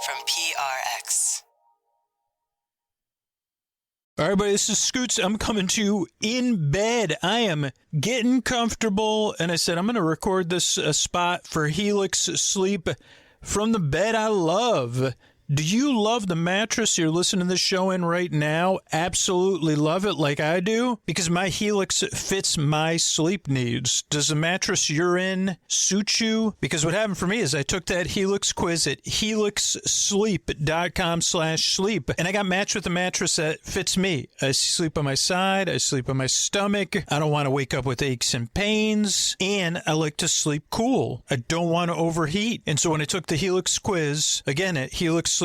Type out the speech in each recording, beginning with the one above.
from PRX. All right, buddy, this is Scoots. I'm coming to you in bed. I am getting comfortable, and I said I'm going to record this spot for Helix Sleep from the bed I love. Do you love the mattress you're listening to this show in right now? Absolutely love it like I do? Because my Helix fits my sleep needs. Does the mattress you're in suit you? Because what happened for me is I took that Helix quiz at helixsleep.com/sleep, and I got matched with a mattress that fits me. I sleep on my side. I sleep on my stomach. I don't want to wake up with aches and pains, and I like to sleep cool. I don't want to overheat. And so when I took the Helix quiz, again at helixsleep.com/sleep,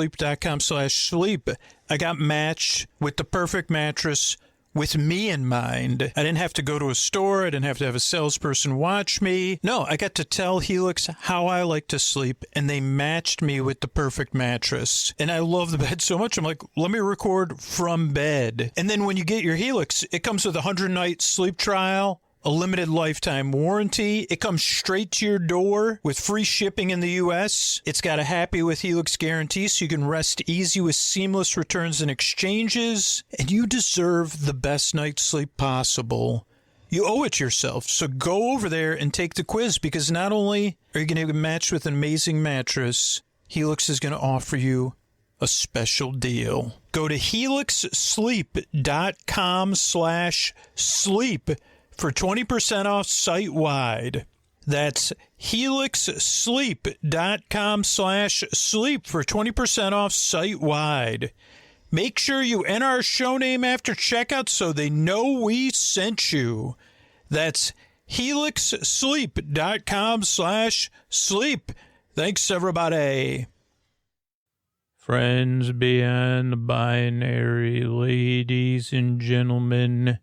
I got matched with the perfect mattress with me in mind. I didn't have to go to a store. I didn't have to have a salesperson watch me. No, I got to tell Helix how I like to sleep, and they matched me with the perfect mattress. And I love the bed so much, I'm like, let me record from bed. And then when you get your Helix, it comes with a 100-night sleep trial, a limited lifetime warranty. It comes straight to your door with free shipping in the U.S. It's got a Happy with Helix guarantee, so you can rest easy with seamless returns and exchanges. And you deserve the best night's sleep possible. You owe it to yourself. So go over there and take the quiz, because not only are you going to get matched with an amazing mattress, Helix is going to offer you a special deal. Go to helixsleep.com/sleep for 20% off site-wide. That's helixsleep.com/sleep for 20% off site-wide. Make sure you enter our show name after checkout so they know we sent you. That's helixsleep.com/sleep. Thanks, everybody. Friends beyond the binary, ladies and gentlemen,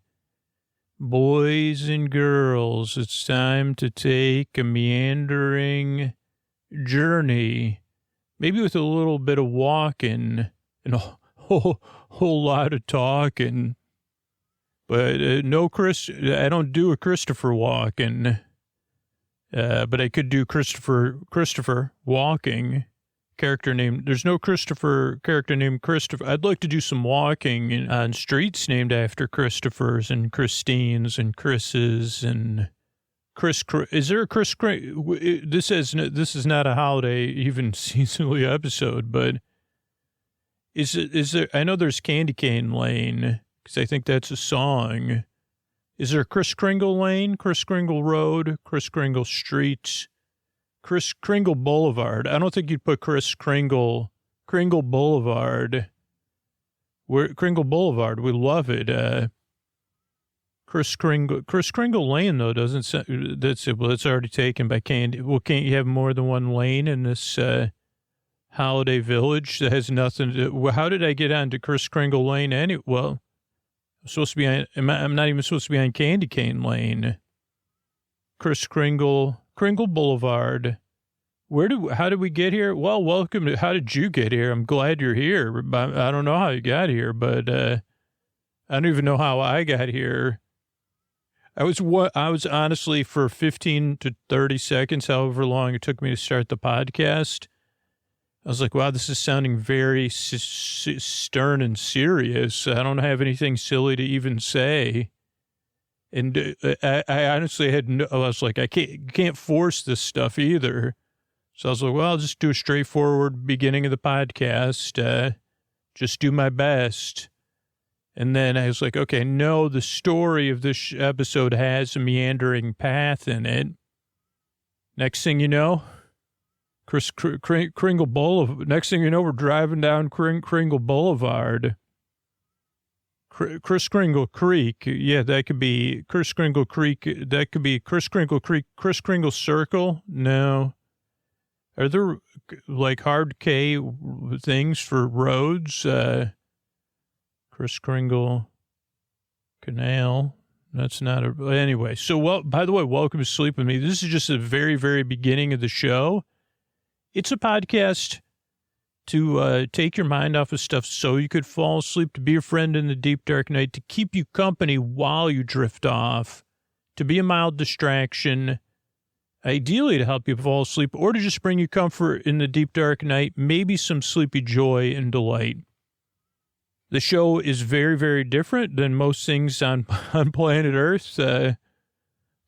boys and girls, it's time to take a meandering journey, maybe with a little bit of walking and a whole lot of talking. But I don't do a Christopher Walken, but I could do Christopher Walking. There's no character named Christopher. I'd like to do some walking on streets named after Christophers and Christines and Chris's and Chris. Is there a Chris? This is not a holiday, even seasonally episode, but is there? I know there's Candy Cane Lane, because I think that's a song. Is there Kris Kringle Lane, Kris Kringle Road, Kris Kringle Street, Kris Kringle Boulevard? I don't think you'd put Kris Kringle Boulevard. Kringle Boulevard, we love it. Kris Kringle Lane, though, doesn't say, that's it. Well, it's already taken by Candy. Well, can't you have more than one lane in this holiday village that has nothing to do? Well, how did I get onto Kris Kringle Lane anyway? Well, I'm supposed to be on, I'm not even supposed to be on Candy Cane Lane. Kris Kringle Boulevard. How did we get here? Well, welcome to, how did you get here? I'm glad you're here. I don't know how you got here, but I don't even know how I got here. I was honestly, for 15 to 30 seconds, however long it took me to start the podcast, I was like, wow, this is sounding very stern and serious. I don't have anything silly to even say. And I honestly I was like, I can't force this stuff either. So I was like, well, I'll just do a straightforward beginning of the podcast. Just do my best. And then I was like, okay, no, the story of this episode has a meandering path in it. Next thing you know, Kringle Boulevard. Next thing you know, we're driving down Kringle Boulevard. Kris Kringle Creek. Yeah, that could be Kris Kringle Creek. That could be Kris Kringle Creek. Kris Kringle Circle. No. Are there like hard K things for roads? Kris Kringle Canal. That's not a, anyway. So, well, by the way, welcome to Sleep With Me. This is just the very, very beginning of the show. It's a podcast to take your mind off of stuff so you could fall asleep, to be a friend in the deep, dark night, to keep you company while you drift off, to be a mild distraction. ideally to help you fall asleep or to just bring you comfort in the deep, dark night, maybe some sleepy joy and delight. The show is very, very different than most things on planet Earth.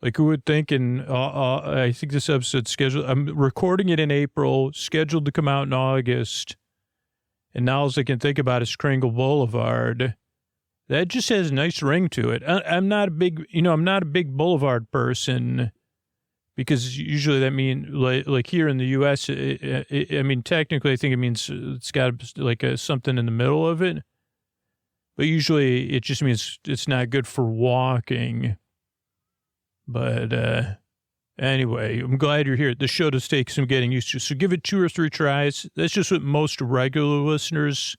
Like who would think? And I think this episode's scheduled. I'm recording it in April, scheduled to come out in August. And now all I can think about is Kringle Boulevard. That just has a nice ring to it. I'm not a big Boulevard person. Because usually that means, like here in the U.S., I mean, technically I think it means it's got like something in the middle of it. But usually it just means it's not good for walking. But anyway, I'm glad you're here. The show does take some getting used to. So give it 2 or 3 tries. That's just what most regular listeners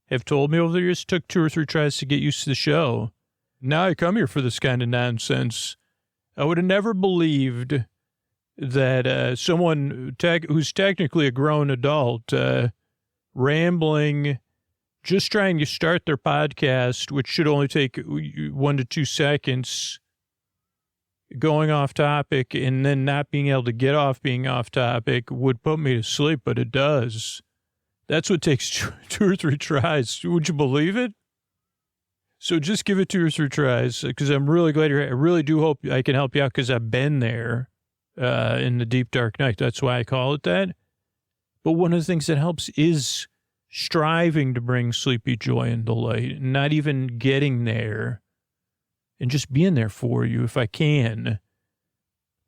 have told me over the years. It took 2 or 3 tries to get used to the show. Now I come here for this kind of nonsense. I would have never believed that someone who's technically a grown adult, rambling, just trying to start their podcast, which should only take 1 to 2 seconds, going off topic, and then not being able to get off being off topic would put me to sleep, but it does. That's what takes 2 or 3 tries. Would you believe it? So just give it 2 or 3 tries, because I'm really glad you're here. I really do hope I can help you out, because I've been there in the deep, dark night. That's why I call it that. But one of the things that helps is striving to bring sleepy joy and delight, not even getting there, and just being there for you if I can.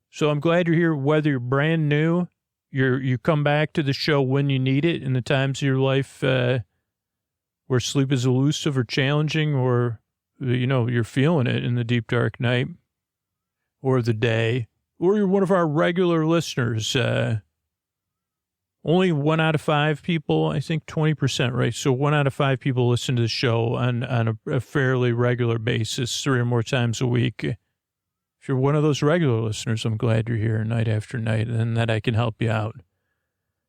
So I'm glad you're here, whether you're brand new, you come back to the show when you need it in the times of your life where sleep is elusive or challenging, or, you're feeling it in the deep, dark night or the day, or you're one of our regular listeners. Only 1 out of 5 people, I think 20%, right? So 1 out of 5 people listen to the show on a fairly regular basis, 3 or more times a week. If you're one of those regular listeners, I'm glad you're here night after night, and that I can help you out.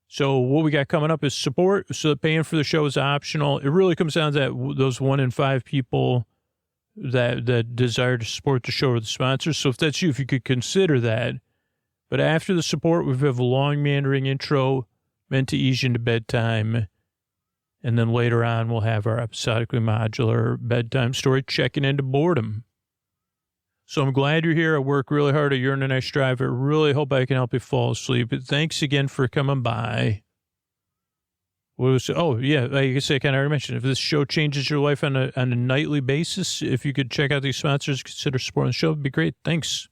So what we got coming up is support. So paying for the show is optional. It really comes down to that, those 1 in 5 people that desire to support the show or the sponsors. So if that's you, if you could consider that. But after the support, we have a long meandering intro meant to ease you into bedtime. And then later on, we'll have our episodically modular bedtime story, checking into boredom. So I'm glad you're here. I work really hard. I yearn and I strive. I really hope I can help you fall asleep. But thanks again for coming by. Oh, yeah, like I said, I kind of already mentioned, if this show changes your life on a nightly basis, if you could check out these sponsors, consider supporting the show, it'd be great. Thanks.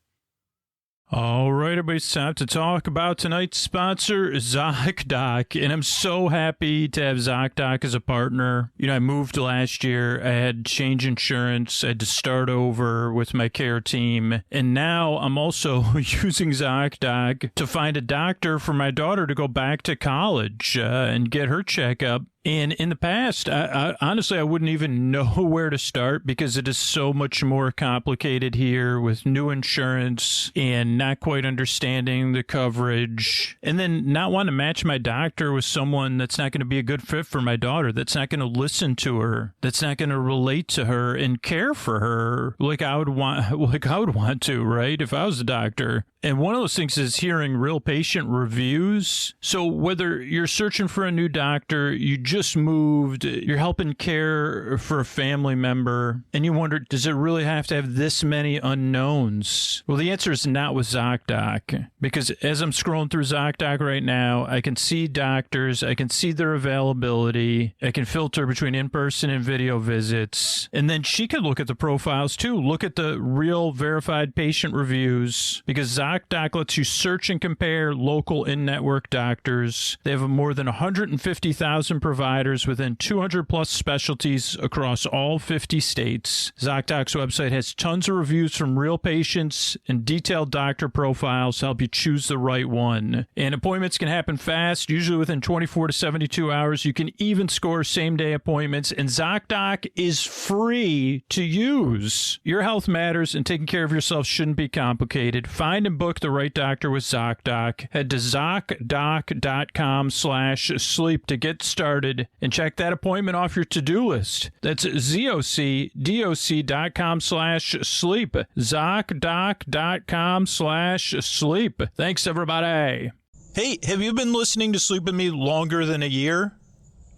All right, everybody, it's time to talk about tonight's sponsor, ZocDoc, and I'm so happy to have ZocDoc as a partner. I moved last year. I had to change insurance. I had to start over with my care team, and now I'm also using ZocDoc to find a doctor for my daughter to go back to college and get her checkup. And in the past, I honestly, I wouldn't even know where to start, because it is so much more complicated here with new insurance and not quite understanding the coverage, and then not wanting to match my doctor with someone that's not going to be a good fit for my daughter, that's not going to listen to her, that's not going to relate to her and care for her like I would want to, right? If I was a doctor. And one of those things is hearing real patient reviews. So whether you're searching for a new doctor, you just moved, you're helping care for a family member, and you wonder, does it really have to have this many unknowns? Well, the answer is not with ZocDoc, because as I'm scrolling through ZocDoc right now, I can see doctors, I can see their availability, I can filter between in-person and video visits, and then she could look at the profiles too, look at the real verified patient reviews, because ZocDoc lets you search and compare local in-network doctors. They have more than 150,000 providers within 200 plus specialties across all 50 states. ZocDoc's website has tons of reviews from real patients and detailed doctor profiles to help you choose the right one. And appointments can happen fast, usually within 24 to 72 hours. You can even score same-day appointments, and ZocDoc is free to use. Your health matters, and taking care of yourself shouldn't be complicated. Find and book book The Right Doctor with ZocDoc, head to ZocDoc.com/sleep to get started and check that appointment off your to-do list. That's ZocDoc.com/sleep. ZocDoc.com/sleep. Thanks, everybody. Hey, have you been listening to Sleep With Me longer than a year?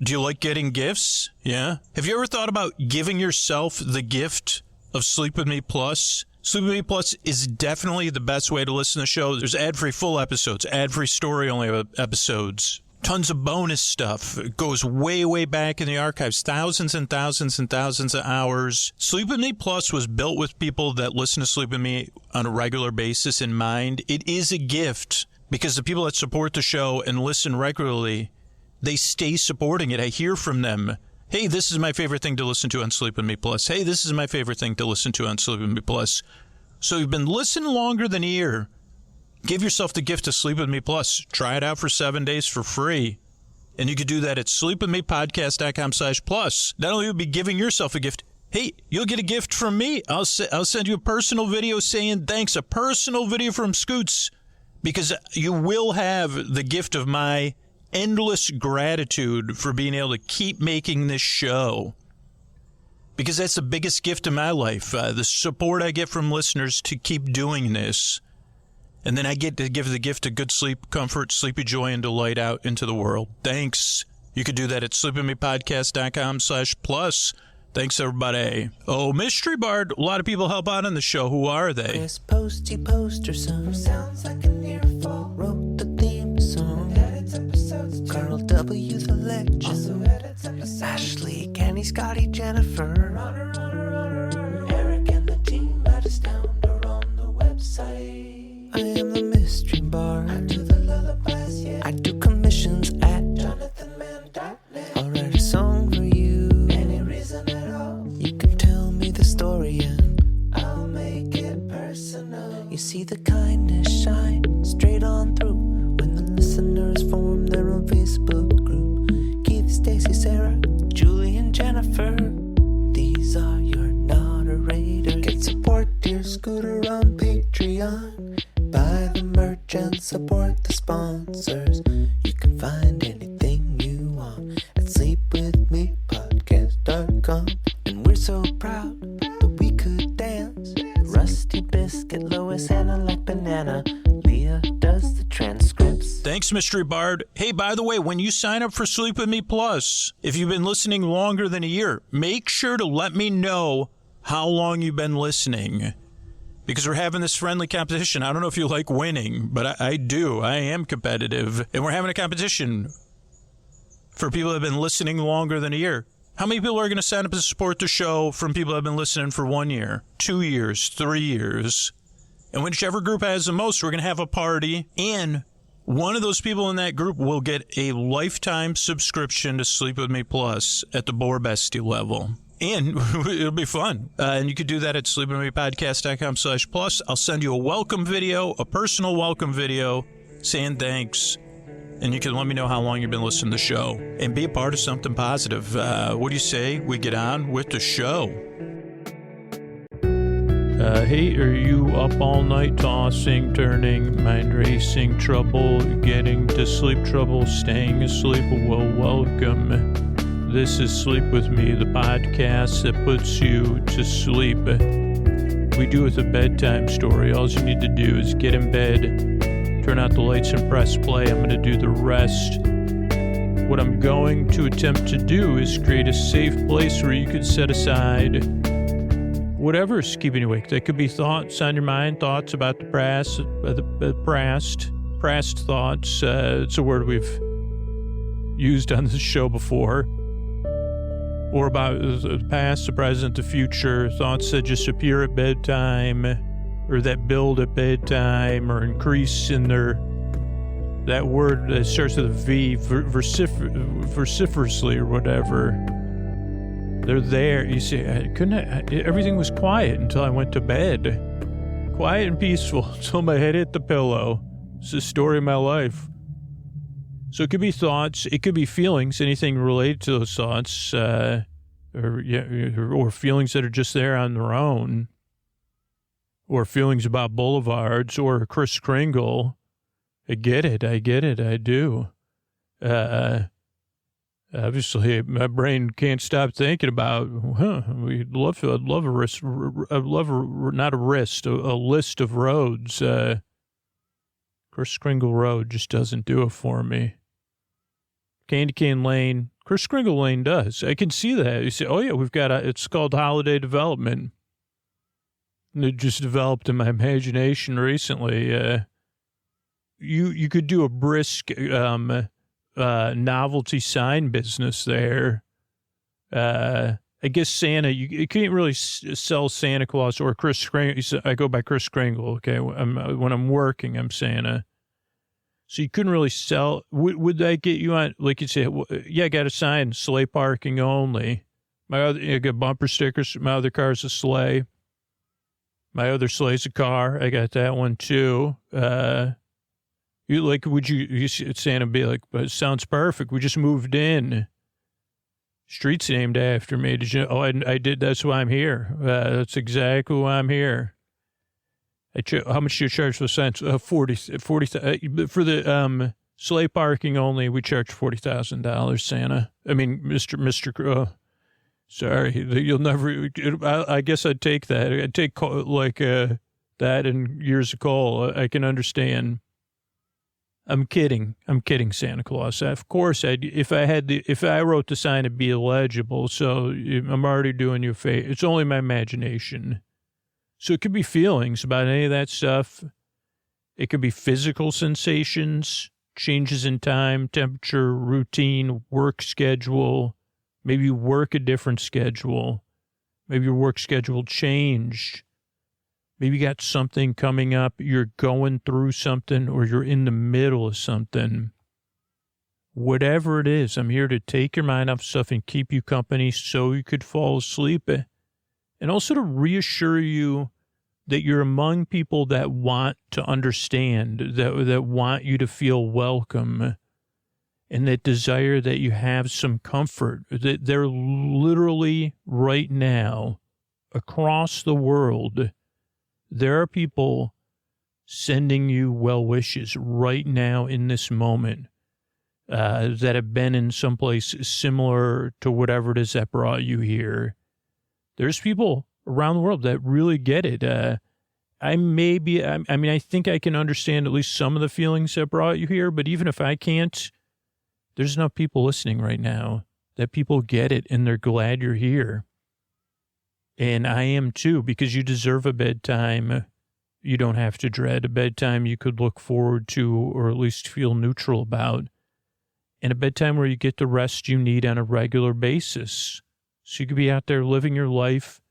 Do you like getting gifts? Yeah? Have you ever thought about giving yourself the gift of Sleep With Me Plus? Sleep With Me Plus is definitely the best way to listen to the show. There's ad-free full episodes, ad-free story-only episodes, tons of bonus stuff. It goes way, way back in the archives, thousands and thousands and thousands of hours. Sleep With Me Plus was built with people that listen to Sleep With Me on a regular basis in mind. It is a gift because the people that support the show and listen regularly, they stay supporting it. I hear from them. Hey, this is my favorite thing to listen to on Sleep With Me Plus. Hey, this is my favorite thing to listen to on Sleep With Me Plus. So you've been listening longer than a year. Give yourself the gift of Sleep With Me Plus. Try it out for 7 days for free. And you could do that at sleepwithmepodcast.com/plus. Not only will you be giving yourself a gift, hey, you'll get a gift from me. I'll send you a personal video saying thanks, a personal video from Scoots, because you will have the gift of my endless gratitude for being able to keep making this show, because that's the biggest gift in my life, the support I get from listeners to keep doing this. And then I get to give the gift of good sleep, comfort, sleepy joy, and delight out into the world. Thanks. You could do that at sleepwithmepodcast.com/plus. Thanks, everybody. Oh, Mystery Bard, a lot of people help out on the show. Who are they? Chris Posty Poster Son sounds like an earful. Wrote the theme song. Carl W. the Legend. Also edits episodes. Ashley, Kenny, Scotty, Jennifer. Eric and the team at Astound are on the website. I am the Mystery Bard. I do the lullabies, yeah. I do commissions at jonathanmann.net. I'll write a song for you. Any reason at all. You can tell me the story and I'll make it personal. You see the kindness shine straight on through when the listeners form their own Facebook group. Keith, Stacy, Sarah, Julie, and Jennifer. These are your moderators. Get support dear Scooter on Patreon. Buy the merch and support the sponsors. You can find anything you want at sleepwithmepodcast.com. And we're so proud that we could dance. Rusty Biscuit, Lois, Hannah like banana. Leah does the transcripts. Thanks, Mystery Bard. Hey, by the way, when you sign up for Sleep With Me Plus, if you've been listening longer than a year, make sure to let me know how long you've been listening, because we're having this friendly competition. I don't know if you like winning, but I do. I am competitive, and we're having a competition for people that have been listening longer than a year. How many people are going to sign up to support the show from people that have been listening for 1 year, 2 years, 3 years? And whichever group has the most, we're going to have a party, and one of those people in that group will get a lifetime subscription to Sleep With Me Plus at the Boar Bestie level. And it'll be fun. And you could do that at sleepwithmepodcast.com/plus. I'll send you a welcome video, a personal welcome video, saying thanks. And you can let me know how long you've been listening to the show. And be a part of something positive. What do you say we get on with the show? Hey, are you up all night tossing, turning, mind racing, trouble, getting to sleep, trouble, staying asleep? Well, welcome. This is Sleep With Me, the podcast that puts you to sleep. We do it with a bedtime story. All you need to do is get in bed, turn out the lights and press play. I'm going to do the rest. What I'm going to attempt to do is create a safe place where you can set aside whatever's keeping you awake. That could be thoughts on your mind, thoughts about the past, past thoughts. It's a word we've used on this show before. Or about the past, the present, the future, thoughts that just appear at bedtime, or that build at bedtime, or increase in that word that starts with a V, vociferously, or whatever. They're there. You see, everything was quiet until I went to bed. Quiet and peaceful until my head hit the pillow. It's the story of my life. So it could be thoughts, it could be feelings, anything related to those thoughts, or feelings that are just there on their own. or feelings about boulevards or Kris Kringle. I get it, I do. Obviously, my brain can't stop thinking about, I'd love a list of roads. Kris Kringle Road just doesn't do it for me. Candy Cane Lane, Kris Kringle Lane does. I can see that. You say, oh yeah, it's called Holiday Development. And it just developed in my imagination recently. You could do a brisk novelty sign business there. I guess Santa, you can't really sell Santa Claus or Kris Kringle. I go by Kris Kringle, okay? When I'm working, I'm Santa. So you couldn't really sell. Would that get you on, like you say, yeah, I got a sign, sleigh parking only. I got bumper stickers. My other car's a sleigh. My other sleigh's a car. I got that one too. You Santa be like, it sounds perfect. We just moved in. Street's named after me. Did you? Oh, I did. That's why I'm here. That's exactly why I'm here. How much do you charge for cents? 40 for the sleigh parking only. We charge $40,000, Santa. I mean, Mr. Sorry, you'll never. I guess I'd take that. I'd take that and years of coal. I can understand. I'm kidding, Santa Claus. Of course, if I wrote the sign, it'd be illegible. So I'm already doing you a favor. It's only my imagination. So it could be feelings about any of that stuff. It could be physical sensations, changes in time, temperature, routine, work schedule. Maybe you work a different schedule. Maybe your work schedule changed. Maybe you got something coming up, you're going through something, or you're in the middle of something. Whatever it is, I'm here to take your mind off stuff and keep you company so you could fall asleep. And also to reassure you that you're among people that want to understand, that want you to feel welcome, and that desire that you have some comfort. That they're literally right now, across the world, there are people sending you well wishes right now in this moment that have been in some place similar to whatever it is that brought you here. There's people around the world that really get it. I think I can understand at least some of the feelings that brought you here, but even if I can't, there's enough people listening right now that people get it and they're glad you're here. And I am too, because you deserve a bedtime you don't have to dread, a bedtime you could look forward to or at least feel neutral about, and a bedtime where you get the rest you need on a regular basis. So you could be out there living your life,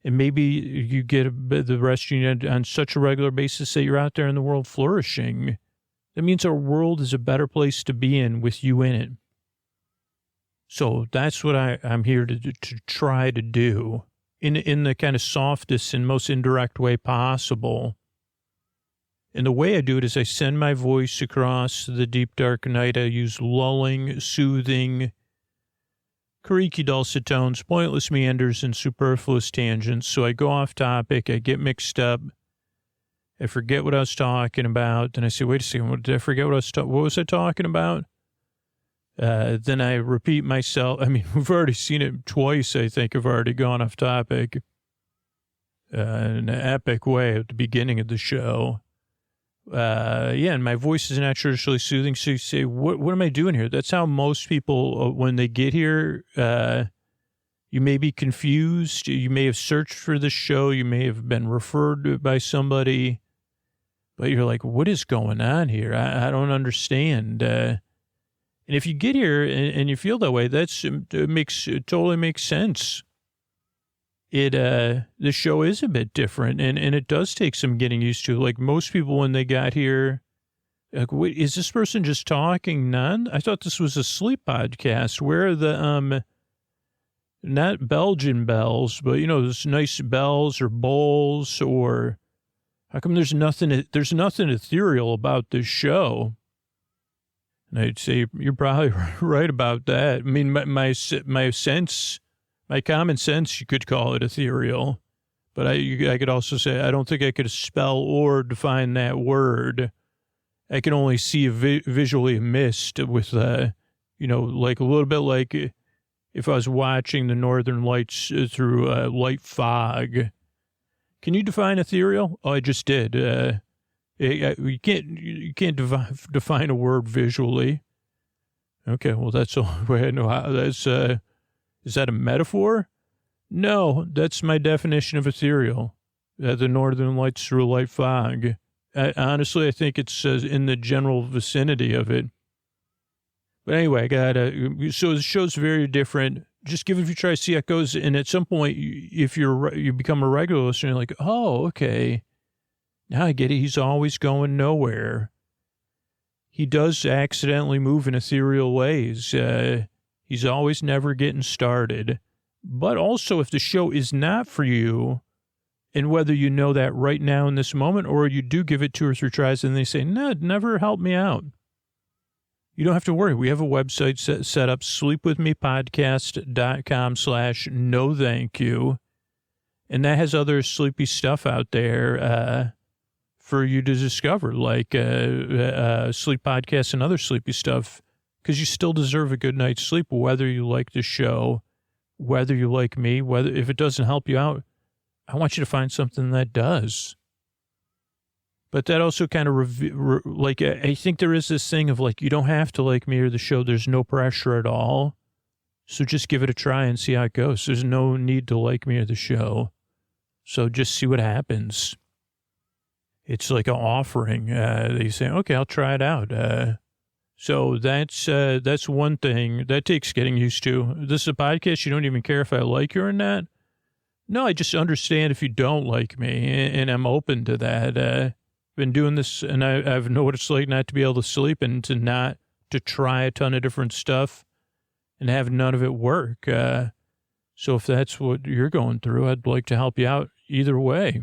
and maybe you get the rest you need on such a regular basis that you're out there in the world flourishing. That means our world is a better place to be in with you in it. So that's what I'm here to try to do in the kind of softest and most indirect way possible. And the way I do it is I send my voice across the deep, dark night. I use lulling, soothing, creaky dulcet tones, pointless meanders, and superfluous tangents. So I go off topic, I get mixed up, I forget what I was talking about. Then I say, wait a second, did I forget what was I talking about? Then I repeat myself. I mean, we've already seen it twice, I think. I've already gone off topic in an epic way at the beginning of the show. And my voice is not traditionally soothing. So you say, what am I doing here? That's how most people, when they get here, you may be confused. You may have searched for the show. You may have been referred by somebody, but you're like, what is going on here? I don't understand. And if you get here and you feel that way, it totally makes sense. The show is a bit different, and it does take some getting used to. Like most people, when they got here, like, wait, is this person just talking I thought this was a sleep podcast. Where are the, not Belgian bells, but, those nice bells or bowls, or how come there's nothing ethereal about this show? And I'd say, you're probably right about that. I mean, my sense, my common sense, you could call it ethereal, But I could also say I don't think I could spell or define that word. I can only see visually a mist with, like a little bit like if I was watching the northern lights through light fog. Can you define ethereal? Oh, I just did. You can't define a word visually. Okay, well, that's the only way I know how. Is that a metaphor? No, that's my definition of ethereal. The northern lights through light fog. Honestly, I think it's in the general vicinity of it. But anyway, so the show's very different. Just give it a try, see how it goes. And at some point, if you become a regular listener, you're like, oh, okay. Now I get it. He's always going nowhere. He does accidentally move in ethereal ways. He's always never getting started. But also, if the show is not for you, and whether you know that right now in this moment, or you do give it 2 or 3 tries and they say, no, it never helped me out, you don't have to worry. We have a website set up, sleepwithmepodcast.com/no thank you. And that has other sleepy stuff out there for you to discover, like sleep podcasts and other sleepy stuff, because you still deserve a good night's sleep, whether you like the show, whether you like me, if it doesn't help you out, I want you to find something that does. But that also kind of, I think there is this thing of like, you don't have to like me or the show. There's no pressure at all. So just give it a try and see how it goes. There's no need to like me or the show. So just see what happens. It's like an offering. They say, okay, I'll try it out. So that's one thing that takes getting used to. This is a podcast. You don't even care if I like you or not. No, I just understand if you don't like me, and I'm open to that. Been doing this, and I know what it's like not to be able to sleep and to try a ton of different stuff and have none of it work. So if that's what you're going through, I'd like to help you out either way.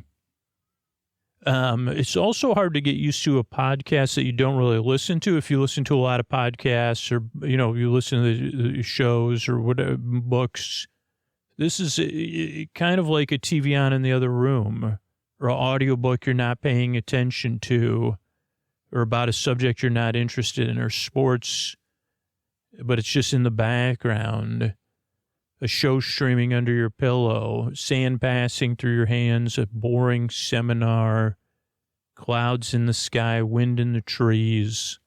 It's also hard to get used to a podcast that you don't really listen to. If you listen to a lot of podcasts or, you listen to the shows or whatever, books, this is kind of like a TV on in the other room or an audiobook you're not paying attention to or about a subject you're not interested in or sports, but it's just in the background. A show streaming under your pillow, sand passing through your hands, a boring seminar, clouds in the sky, wind in the trees,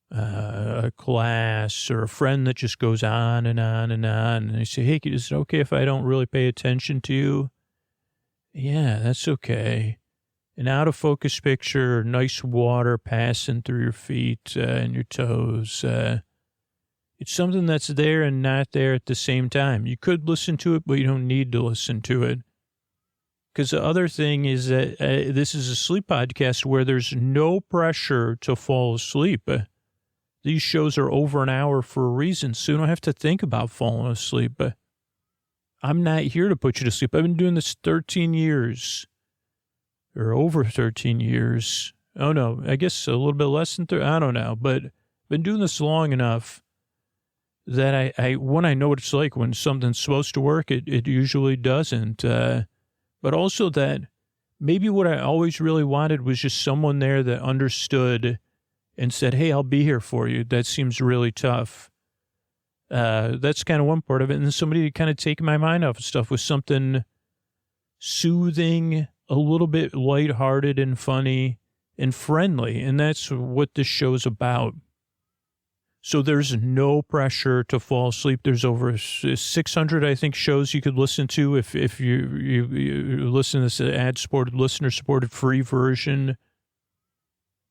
a class or a friend that just goes on and on and on. And they say, hey, is it okay if I don't really pay attention to you? Yeah, that's okay. An out of focus picture, nice water passing through your feet and your toes. It's something that's there and not there at the same time. You could listen to it, but you don't need to listen to it. Because the other thing is that this is a sleep podcast where there's no pressure to fall asleep. These shows are over an hour for a reason, so you don't have to think about falling asleep. I'm not here to put you to sleep. I've been doing this 13 years, or over 13 years. Oh, no, I guess a little bit less than 30. I don't know, but I've been doing this long enough that when I know what it's like when something's supposed to work, it usually doesn't. But also that maybe what I always really wanted was just someone there that understood and said, hey, I'll be here for you. That seems really tough. That's kind of one part of it. And then somebody to kind of take my mind off of stuff with something soothing, a little bit lighthearted and funny and friendly. And that's what this show's about. So there's no pressure to fall asleep. There's over 600, I think, shows you could listen to if you listen to this ad-supported, listener-supported free version.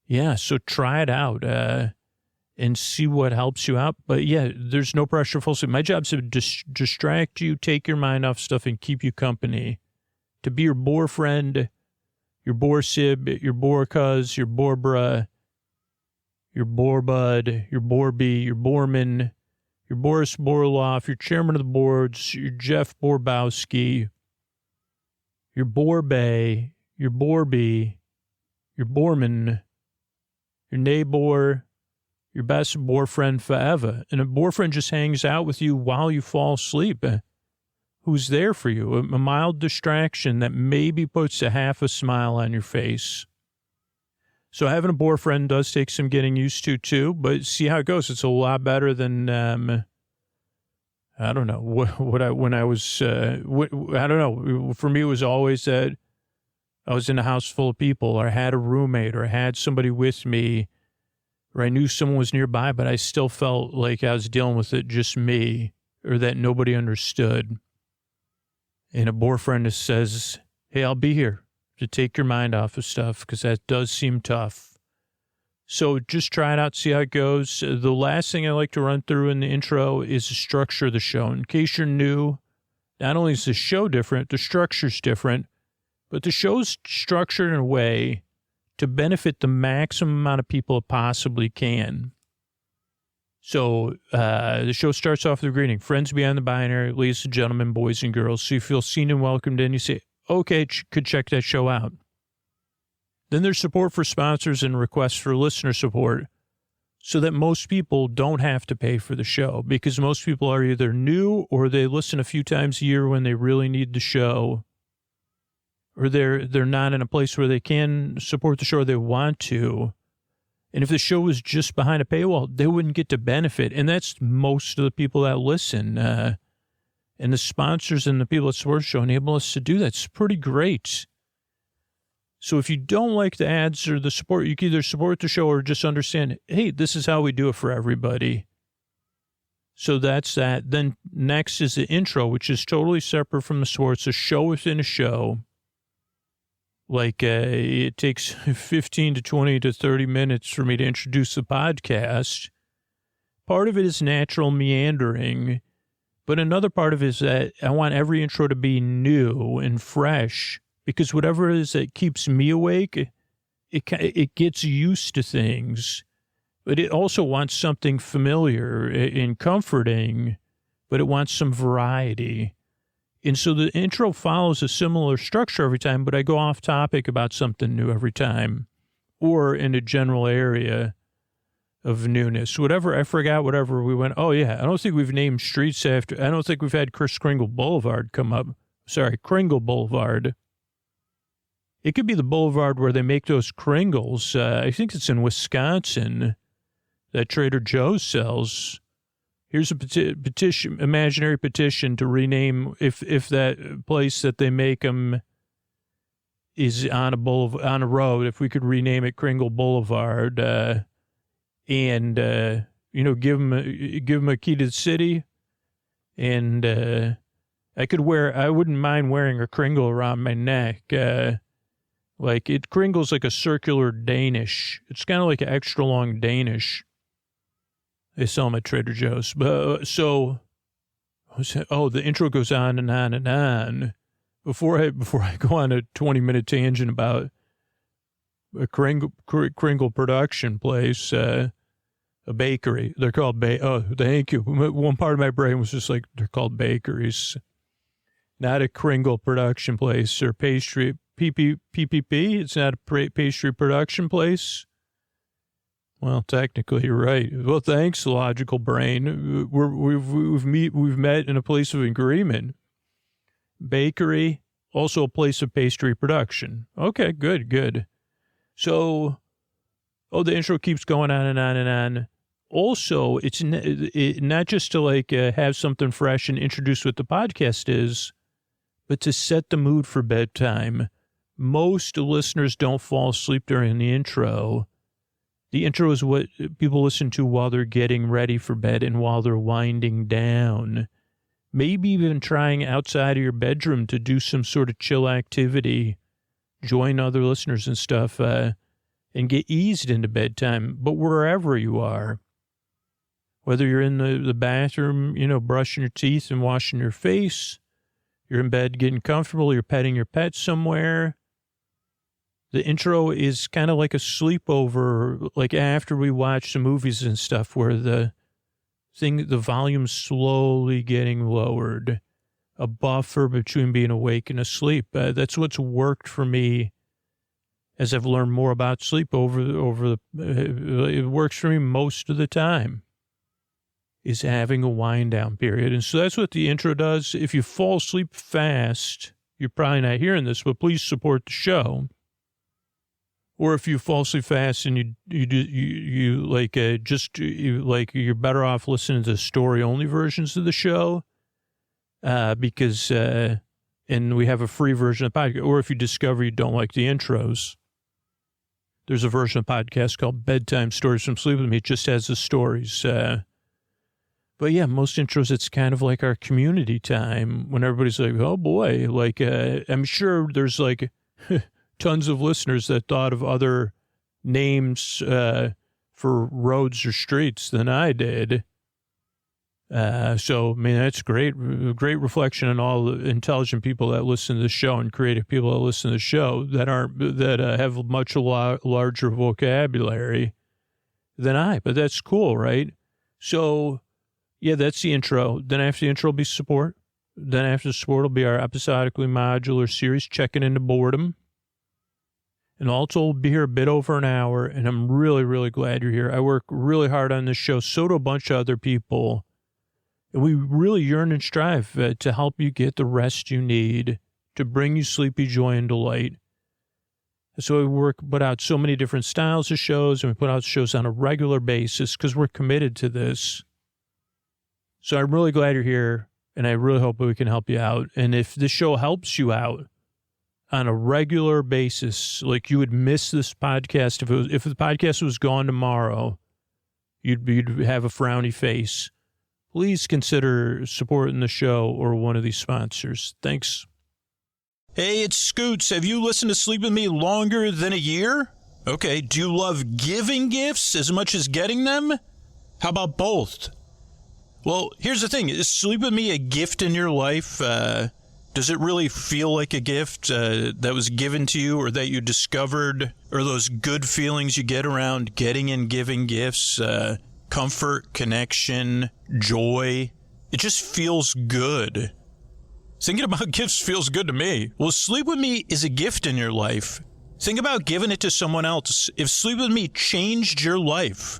Yeah, so try it out and see what helps you out. But, yeah, there's no pressure to fall asleep. My job's to distract you, take your mind off stuff, and keep you company. To be your bore friend, your bore sib, your bore cuz, your bore bruh, your bore bud, your bore bee, your boreman, your Boris Borloff, your chairman of the boards, your Jeff Borbowski, your bore bay, your bore bee, your boreman, your neighbor, your best bore friend forever. And a bore friend just hangs out with you while you fall asleep. who's there for you, a mild distraction that maybe puts a half a smile on your face. So having a boyfriend does take some getting used to too, but see how it goes. It's a lot better than, I don't know, I don't know. For me, it was always that I was in a house full of people, or I had a roommate, or I had somebody with me, or I knew someone was nearby, but I still felt like I was dealing with it just me, or that nobody understood. And a boyfriend says, hey, I'll be here to take your mind off of stuff, because that does seem tough. So just try it out, see how it goes. The last thing I like to run through in the intro is the structure of the show. In case you're new, not only is the show different, the structure's different, but the show's structured in a way to benefit the maximum amount of people it possibly can. So the show starts off with a greeting. Friends beyond the binary, ladies and gentlemen, boys and girls. So you feel seen and welcomed in. You say, okay, could check that show out. Then there's support for sponsors and requests for listener support so that most people don't have to pay for the show, because most people are either new or they listen a few times a year when they really need the show, or they're not in a place where they can support the show or they want to. And if the show was just behind a paywall, they wouldn't get to benefit. And that's most of the people that listen. And the sponsors and the people that support the show enable us to do that. It's pretty great. So if you don't like the ads or the support, you can either support the show or just understand, hey, this is how we do it for everybody. So that's that. Then next is the intro, which is totally separate from the support. It's a show within a show. Like it takes 15 to 20 to 30 minutes for me to introduce the podcast. Part of it is natural meandering, but another part of it is that I want every intro to be new and fresh, because whatever it is that keeps me awake, it gets used to things, but it also wants something familiar and comforting, but it wants some variety. And so the intro follows a similar structure every time, but I go off topic about something new every time, or in a general area of newness. Whatever, I forgot whatever we went. Oh, yeah, I don't think we've named streets after, I don't think we've had Kris Kringle Boulevard come up. Sorry, Kringle Boulevard. It could be the boulevard where they make those Kringles. I think it's in Wisconsin that Trader Joe's sells. Here's a petition, imaginary petition to rename, if that place that they make them is on a road, if we could rename it Kringle Boulevard, and give them a key to the city, and I wouldn't mind wearing a Kringle around my neck. Kringle's like a circular Danish. It's kind of like an extra long Danish. They sell them at Trader Joe's. The intro goes on and on and on. Before I go on a 20-minute tangent about a Kringle production place, a bakery. They're called thank you. One part of my brain was just like, they're called bakeries. Not a Kringle production place or pastry. PPP. It's not a pastry production place. Well, technically, you're right. Well, thanks, logical brain. We've met in a place of agreement. Bakery, also a place of pastry production. Okay, good. So, the intro keeps going on and on and on. Also, it's not just to have something fresh and introduce what the podcast is, but to set the mood for bedtime. Most listeners don't fall asleep during the intro. The intro is what people listen to while they're getting ready for bed and while they're winding down. Maybe even trying outside of your bedroom to do some sort of chill activity, join other listeners and stuff, and get eased into bedtime. But wherever you are, whether you're in the bathroom, brushing your teeth and washing your face, you're in bed getting comfortable, you're petting your pet somewhere. The intro is kind of like a sleepover, like after we watch some movies and stuff where the volume's slowly getting lowered, a buffer between being awake and asleep. That's what's worked for me as I've learned more about sleep it works for me most of the time. is having a wind down period. And so that's what the intro does. If you fall asleep fast, you're probably not hearing this, but please support the show. Or if you fall asleep fast and you're better off listening to story only versions of the show, because and we have a free version of the podcast. Or if you discover you don't like the intros, there's a version of the podcast called Bedtime Stories from Sleep With Me. It just has the stories. But yeah, most intros, it's kind of like our community time when everybody's like, oh boy, like, I'm sure there's like tons of listeners that thought of other names for roads or streets than I did. So, I mean, that's great reflection on all the intelligent people that listen to the show and creative people that listen to the show that have a much larger vocabulary than I. But that's cool, right? So, yeah, that's the intro. Then after the intro will be support. Then after the support will be our episodically modular series, Checking into Boredom. And also we'll be here a bit over an hour, and I'm really, really glad you're here. I work really hard on this show. So do a bunch of other people. And we really yearn and strive to help you get the rest you need to bring you sleepy joy and delight. So we put out so many different styles of shows, and we put out shows on a regular basis because we're committed to this. So I'm really glad you're here, and I really hope we can help you out. And if this show helps you out on a regular basis, like you would miss this podcast if the podcast was gone tomorrow, you'd have a frowny face. Please consider supporting the show or one of these sponsors. Thanks. Hey, it's Scoots. Have you listened to Sleep With Me longer than a year? Okay. Do you love giving gifts as much as getting them? How about both? Well, here's the thing. Is Sleep With Me a gift in your life? Does it really feel like a gift that was given to you or that you discovered? Or those good feelings you get around getting and giving gifts? Comfort, connection, joy. It just feels good. Thinking about gifts feels good to me. Well, Sleep With Me is a gift in your life. Think about giving it to someone else. If Sleep With Me changed your life,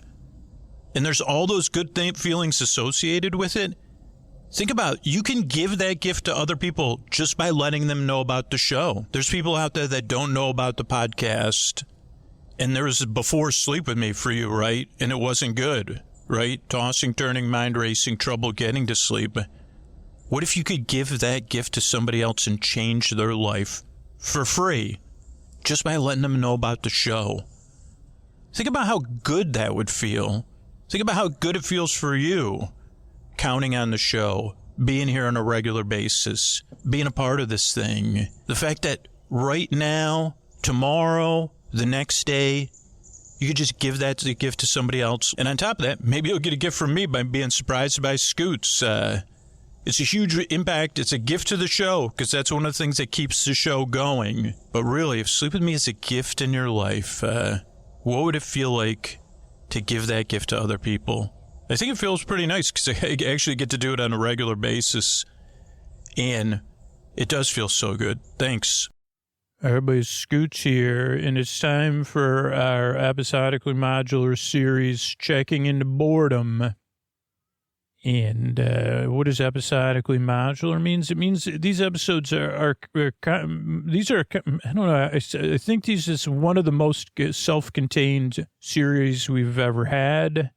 and there's all those good feelings associated with it, think about, you can give that gift to other people just by letting them know about the show. There's people out there that don't know about the podcast. And there was before Sleep With Me for you, right? And it wasn't good, right? Tossing, turning, mind racing, trouble getting to sleep. What if you could give that gift to somebody else and change their life for free just by letting them know about the show? Think about how good that would feel. Think about how good it feels for you counting on the show, being here on a regular basis, being a part of this thing. The fact that right now, tomorrow, the next day, you could just give that gift to somebody else. And on top of that, maybe you'll get a gift from me by being surprised by Scoots. It's a huge impact. It's a gift to the show because that's one of the things that keeps the show going. But really, if Sleep With Me is a gift in your life, what would it feel like to give that gift to other people? I think it feels pretty nice because I actually get to do it on a regular basis. And it does feel so good. Thanks. Everybody's Scoots here, and it's time for our episodically modular series, Checking into Boredom. And what does episodically modular means? It means these episodes I don't know, I think these is one of the most self-contained series we've ever had.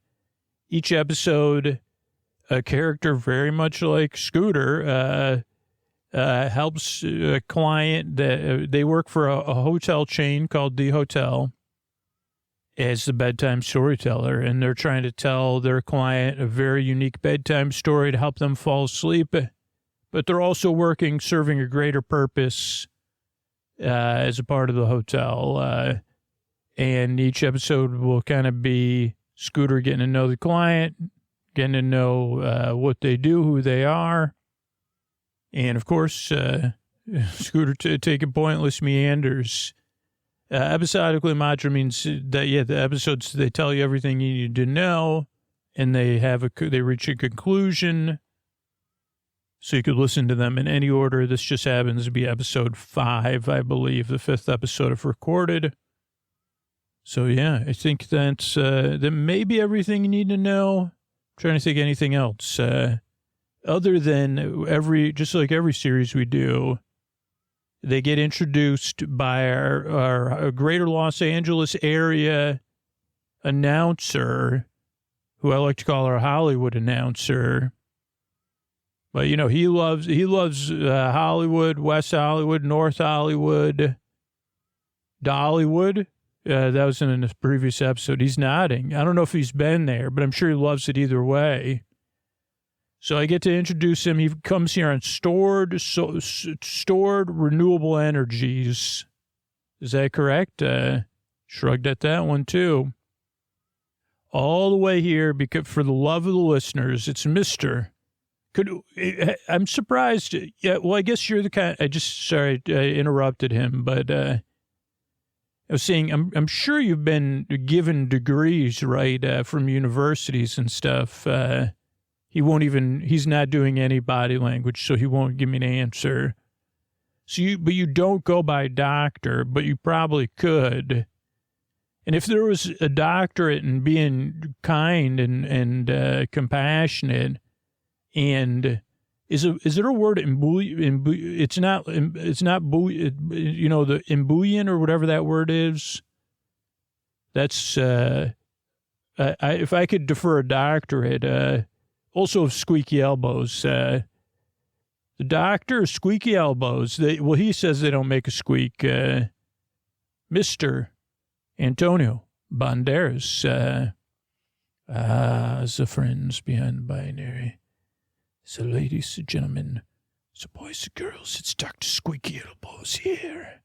Each episode, a character very much like Scooter, helps a client that they work for a hotel chain called The Hotel as the bedtime storyteller, and they're trying to tell their client a very unique bedtime story to help them fall asleep, but they're also serving a greater purpose as a part of the hotel. And each episode will kind of be Scooter getting to know the client, getting to know what they do, who they are. And, of course, Scooter taking pointless meanders. Episodically modular means that, the episodes, they tell you everything you need to know, and they reach a conclusion. So you could listen to them in any order. This just happens to be episode 5, I believe, the 5th episode I've recorded. So, I think that may be everything you need to know. Trying to think anything else. Other than just like every series we do, they get introduced by our greater Los Angeles area announcer, who I like to call our Hollywood announcer. But, he loves Hollywood, West Hollywood, North Hollywood, Dollywood. That was in a previous episode. He's nodding. I don't know if he's been there, but I'm sure he loves it either way. So I get to introduce him. He comes here on stored renewable energies. Is that correct? Shrugged at that one, too. All the way here, because for the love of the listeners, it's Mr. I'm surprised. Yeah, well, I guess you're the kind. Sorry, I interrupted him, but I was saying, I'm sure you've been given degrees, right, from universities and stuff. He's not doing any body language, so he won't give me an answer. But you don't go by doctor, but you probably could. And if there was a doctorate in being kind and compassionate, and is there a word it's not the imbuing or whatever that word is. That's if I could defer a doctorate. Also squeaky elbows. The doctor, squeaky elbows. He says they don't make a squeak. Mr. Antonio Banderas. The friends behind the binary. So ladies and gentlemen, so boys and girls, it's Dr. Squeaky Elbows here.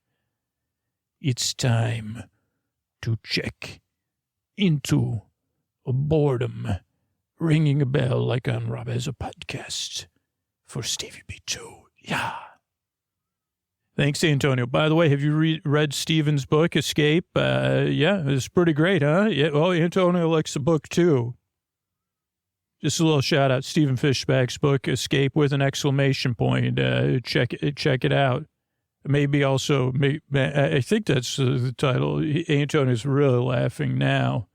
It's time to check into boredom. Ringing a bell like on Rob has a podcast for Stevie B2. Yeah. Thanks, Antonio. By the way, have you read Stephen's book, Escape? Yeah, it's pretty great, huh? Yeah. Oh, Antonio likes the book, too. Just a little shout out, Stephen Fishback's book, Escape, with an exclamation point. Check it out. Maybe also, I think that's the title. Antonio's really laughing now.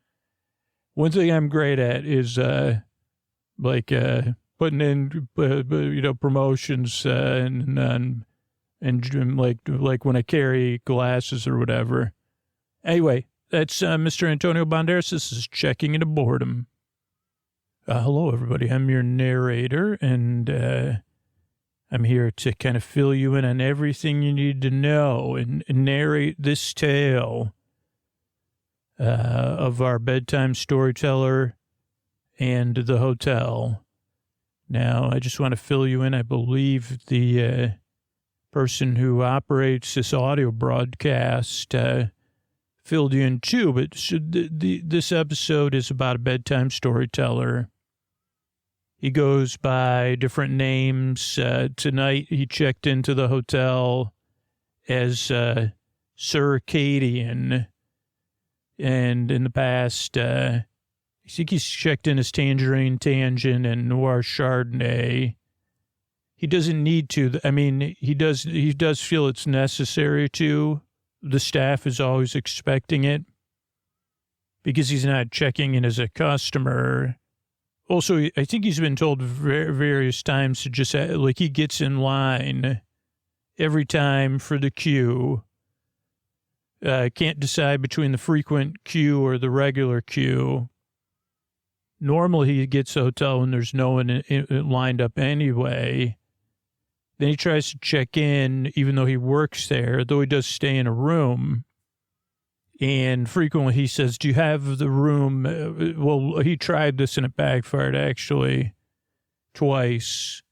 One thing I'm great at is putting in promotions and like when I carry glasses or whatever. Anyway, that's Mr. Antonio Banderas. This is Checking Into Boredom. Hello, everybody. I'm your narrator, and I'm here to kind of fill you in on everything you need to know and narrate this tale of our bedtime storyteller and the hotel. Now, I just want to fill you in. I believe the person who operates this audio broadcast filled you in too, but this episode is about a bedtime storyteller. He goes by different names. Tonight, he checked into the hotel as Circadian. And in the past, I think he's checked in as Tangerine Tangent and Noir Chardonnay. He doesn't need to. I mean, he does feel it's necessary to. The staff is always expecting it because he's not checking in as a customer. Also, I think he's been told various times to just, like, he gets in line every time for the queue. Can't decide between the frequent queue or the regular queue. Normally, he gets a hotel when there's no one lined up anyway. Then he tries to check in, even though he works there, though he does stay in a room. And frequently he says, do you have the room? Well, he tried this and it backfired, actually, twice.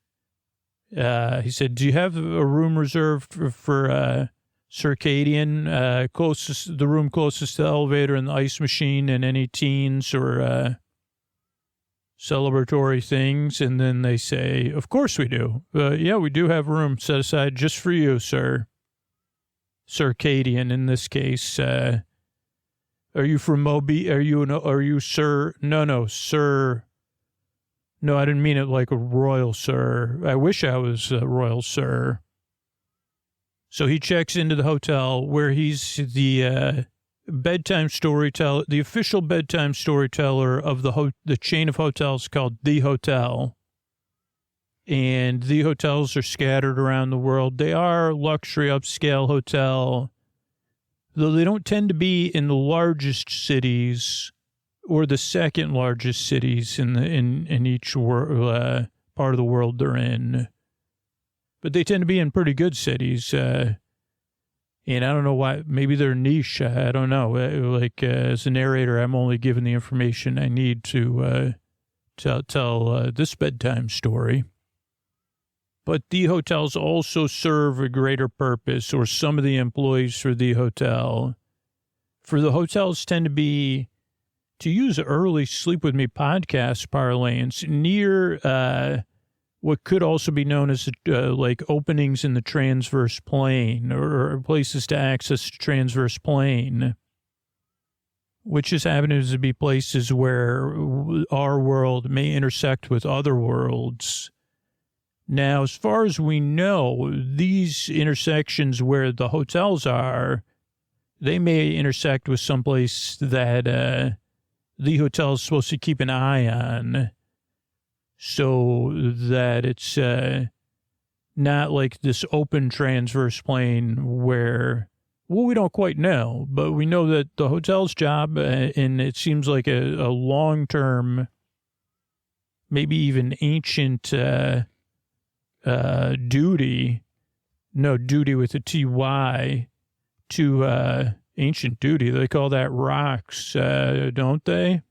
He said, do you have a room reserved for Circadian, the room closest to the elevator and the ice machine and any teens or celebratory things? And then they say, of course we do. Yeah, we do have room set aside just for you, sir. Circadian in this case. Are you from Moby? Are you sir? No, sir. No, I didn't mean it like a royal sir. I wish I was a royal sir. So he checks into the hotel where he's the bedtime storyteller, the official bedtime storyteller of the chain of hotels called The Hotel. And the hotels are scattered around the world. They are luxury upscale hotel, though they don't tend to be in the largest cities or the second largest cities in each part of the world they're in. But they tend to be in pretty good cities. And I don't know why. Maybe they're niche. I don't know. As a narrator, I'm only given the information I need to tell this bedtime story. But the hotels also serve a greater purpose, or some of the employees for the hotel. For the hotels tend to be, to use early Sleep With Me podcast parlance, near what could also be known as like openings in the transverse plane, or places to access the transverse plane, which just happens to be places where our world may intersect with other worlds. Now, as far as we know, these intersections where the hotels are, they may intersect with someplace that the hotel is supposed to keep an eye on, so that it's not like this open transverse plane where, well, we don't quite know, but we know that the hotel's job, and it seems like a long-term, maybe even ancient duty with a TY, to ancient duty. They call that rocks, don't they?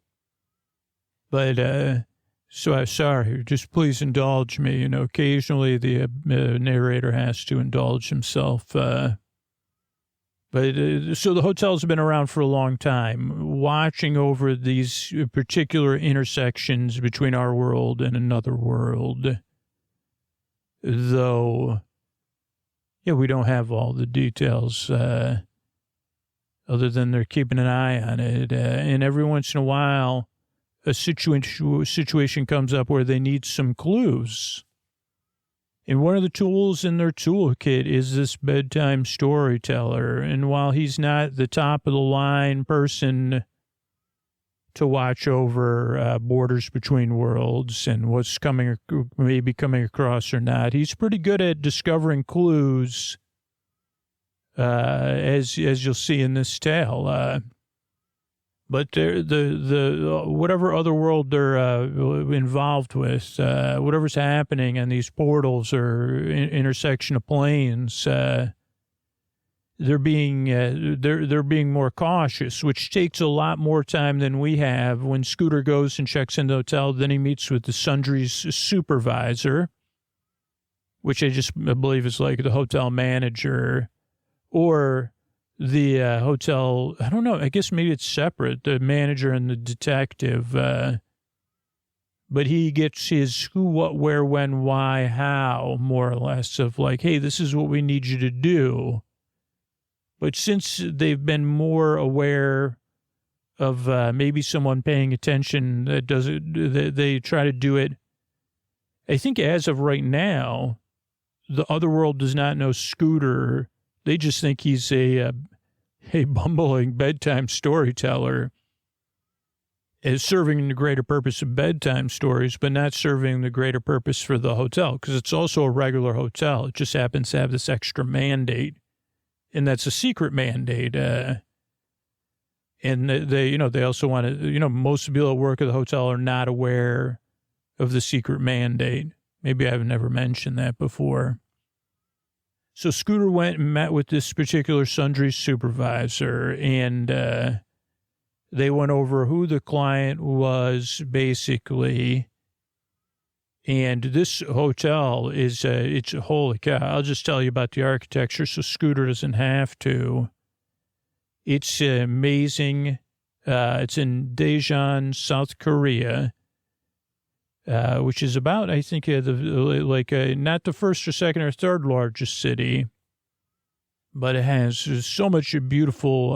But, so I'm sorry, just please indulge me. Occasionally the narrator has to indulge himself. So the hotels have been around for a long time, watching over these particular intersections between our world and another world. Though, yeah, we don't have all the details, other than they're keeping an eye on it. And every once in a while, a situation comes up where they need some clues. And one of the tools in their toolkit is this bedtime storyteller. And while he's not the top of the line person to watch over borders between worlds and what's maybe coming across or not, he's pretty good at discovering clues, as you'll see in this tale. But the whatever other world they're involved with, whatever's happening in these portals or intersection of planes, they're being more cautious, which takes a lot more time than we have. When Scooter goes and checks in the hotel, then he meets with the Sundry's supervisor, which I believe is like the hotel manager, or the hotel, I don't know, I guess maybe it's separate, the manager and the detective. But he gets his who, what, where, when, why, how, more or less, of like, hey, this is what we need you to do. But since they've been more aware of maybe someone paying attention that does it, they try to do it. I think as of right now, the other world does not know Scooter. They just think he's a bumbling bedtime storyteller, is serving the greater purpose of bedtime stories, but not serving the greater purpose for the hotel, because it's also a regular hotel. It just happens to have this extra mandate, and that's a secret mandate. And they also want to, most people that work at the hotel are not aware of the secret mandate. Maybe I've never mentioned that before. So Scooter went and met with this particular Sundry supervisor, and they went over who the client was, basically. And this hotel is, it's holy cow. I'll just tell you about the architecture so Scooter doesn't have to. It's amazing. It's in Daejeon, South Korea, which is about, I think, not the first or second or third largest city, but it has so much beautiful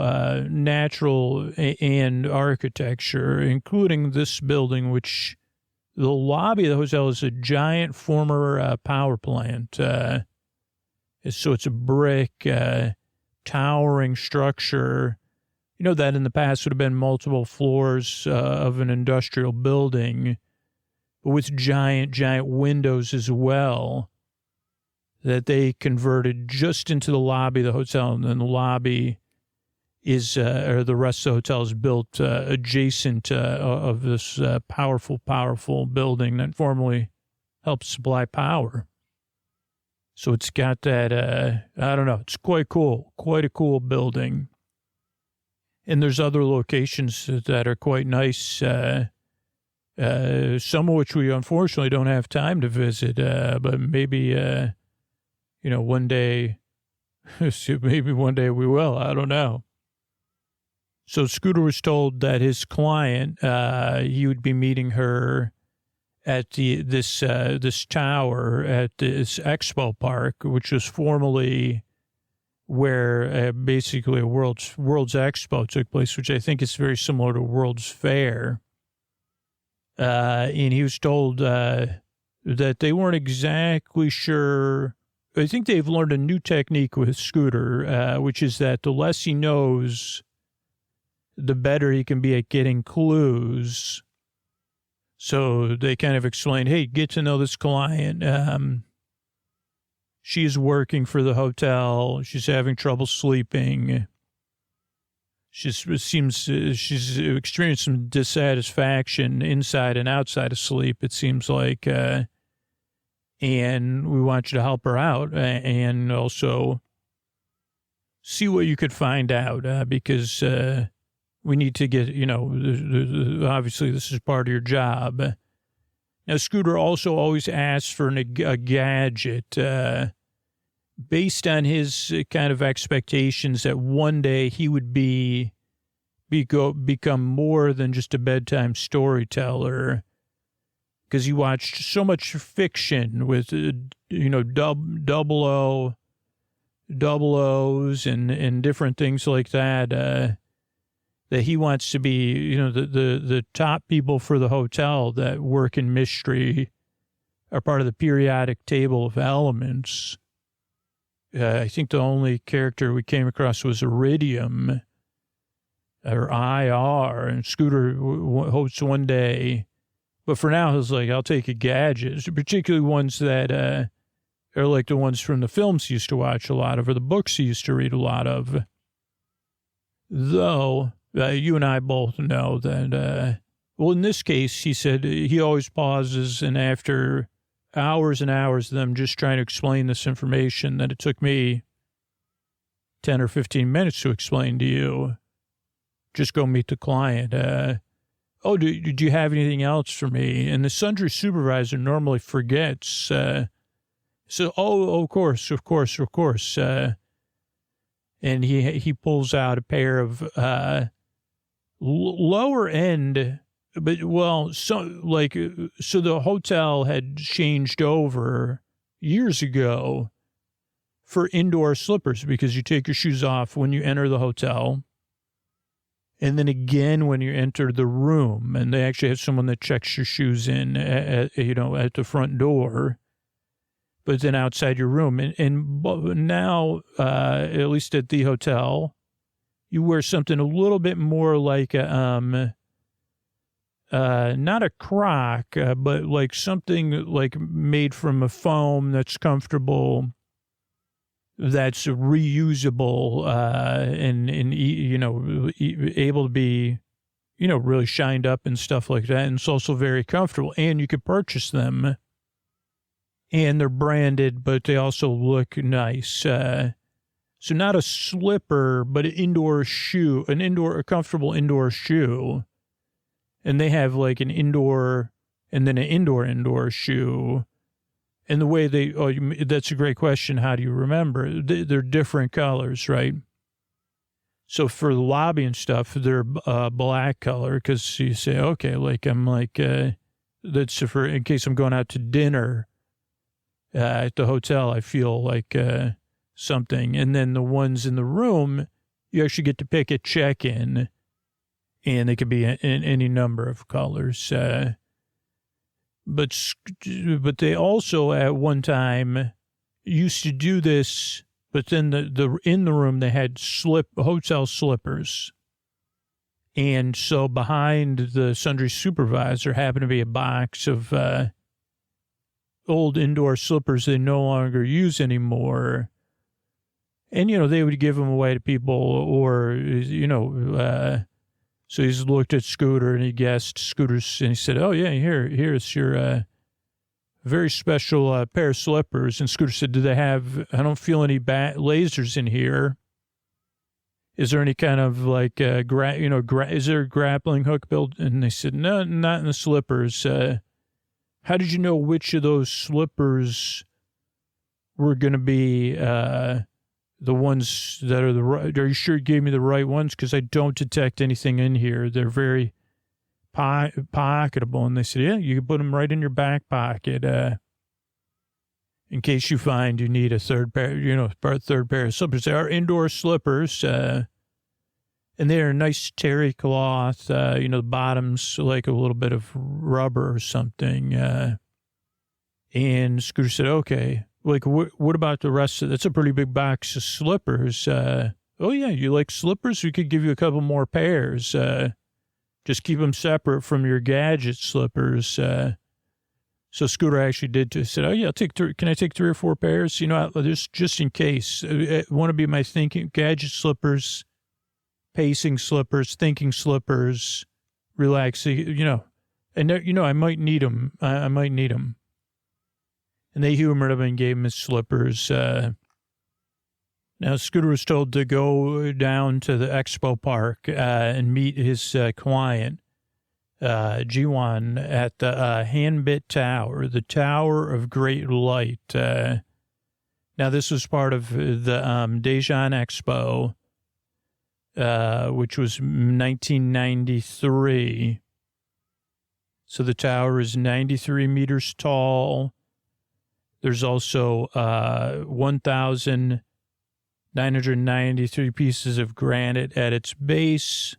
natural and architecture, including this building, which the lobby of the hotel is a giant former power plant. So it's a brick, towering structure. You know, that in the past would have been multiple floors of an industrial building, but with giant, giant windows as well, that they converted just into the lobby of the hotel. And then the lobby is, or the rest of the hotel is built adjacent of this powerful building that formerly helped supply power. So it's got that, I don't know, it's quite a cool building. And there's other locations that are quite nice, some of which we unfortunately don't have time to visit, but maybe, one day, maybe one day we will, I don't know. So Scooter was told that his client, he would be meeting her at this tower at this expo park, which was formerly where basically a World's Expo took place, which I think is very similar to World's Fair. And he was told that they weren't exactly sure. I think they've learned a new technique with Scooter, which is that the less he knows, the better he can be at getting clues. So they kind of explained, hey, get to know this client. She's working for the hotel. She's having trouble sleeping. She's experienced some dissatisfaction inside and outside of sleep, it seems like. And we want you to help her out and also see what you could find out because we need to get, obviously this is part of your job. Now, Scooter also always asks for a gadget based on his kind of expectations that one day he would become more than just a bedtime storyteller, because he watched so much fiction with, double O's and different things like that, that he wants to be, the top people for the hotel that work in mystery are part of the periodic table of elements. I think the only character we came across was Iridium or IR, and Scooter hopes one day. But for now, he's like, I'll take a gadget, particularly ones that are like the ones from the films he used to watch a lot of or the books he used to read a lot of. Though, you and I both know that, in this case, he said he always pauses, and after hours and hours of them just trying to explain this information that it took me 10 or 15 minutes to explain to you, just go meet the client. Do you have anything else for me? And the sundry supervisor normally forgets. Of course. And he pulls out a pair of lower end, but so the hotel had changed over years ago for indoor slippers because you take your shoes off when you enter the hotel. And then again, when you enter the room, and they actually have someone that checks your shoes in at the front door, but then outside your room. And now, at least at the hotel, you wear something a little bit more like not a croc, but like something like made from a foam that's comfortable, that's reusable, and able to be, really shined up and stuff like that. And it's also very comfortable, and you can purchase them, and they're branded, but they also look nice. So not a slipper, but an indoor shoe, a comfortable indoor shoe. And they have like an indoor and then an indoor shoe. And the way that's a great question. How do you remember? They're different colors, right? So for the lobby and stuff, they're black color because you say, okay, that's for in case I'm going out to dinner at the hotel, I feel like something. And then the ones in the room, you actually get to pick a check-in, and they could be in any number of colors. But they also at one time used to do this, but then in the room they had hotel slippers. And so behind the sundry supervisor happened to be a box of old indoor slippers they no longer use anymore. And, they would give them away to people or, so he's looked at Scooter and he guessed Scooter's and he said, oh, yeah, here's your very special pair of slippers. And Scooter said, do they have, I don't feel any lasers in here. Is there any kind of like, is there a grappling hook built? And they said, no, not in the slippers. How did you know which of those slippers were going to be the ones that are the right? Are you sure you gave me the right ones? Because I don't detect anything in here. They're very pocketable. And they said, yeah, you can put them right in your back pocket in case you find you need a third pair of slippers. They are indoor slippers, and they're nice terry cloth. The bottom's like a little bit of rubber or something. And Scooter said, okay. Like, what about the rest of that's a pretty big box of slippers. Oh, yeah, you like slippers? We could give you a couple more pairs. Just keep them separate from your gadget slippers. So Scooter actually said, oh, yeah, I'll take three. Can I take 3 or 4 pairs? Just in case. Want to be my gadget slippers, pacing slippers, thinking slippers, relaxing, And, I might need them. I might need them. And they humored him and gave him his slippers. Now, Scooter was told to go down to the expo park and meet his client, Jiwan, at the Hanbit Tower, the Tower of Great Light. Now, this was part of the Daejeon Expo, which was 1993. So the tower is 93 meters tall. There's also 1,993 pieces of granite at its base.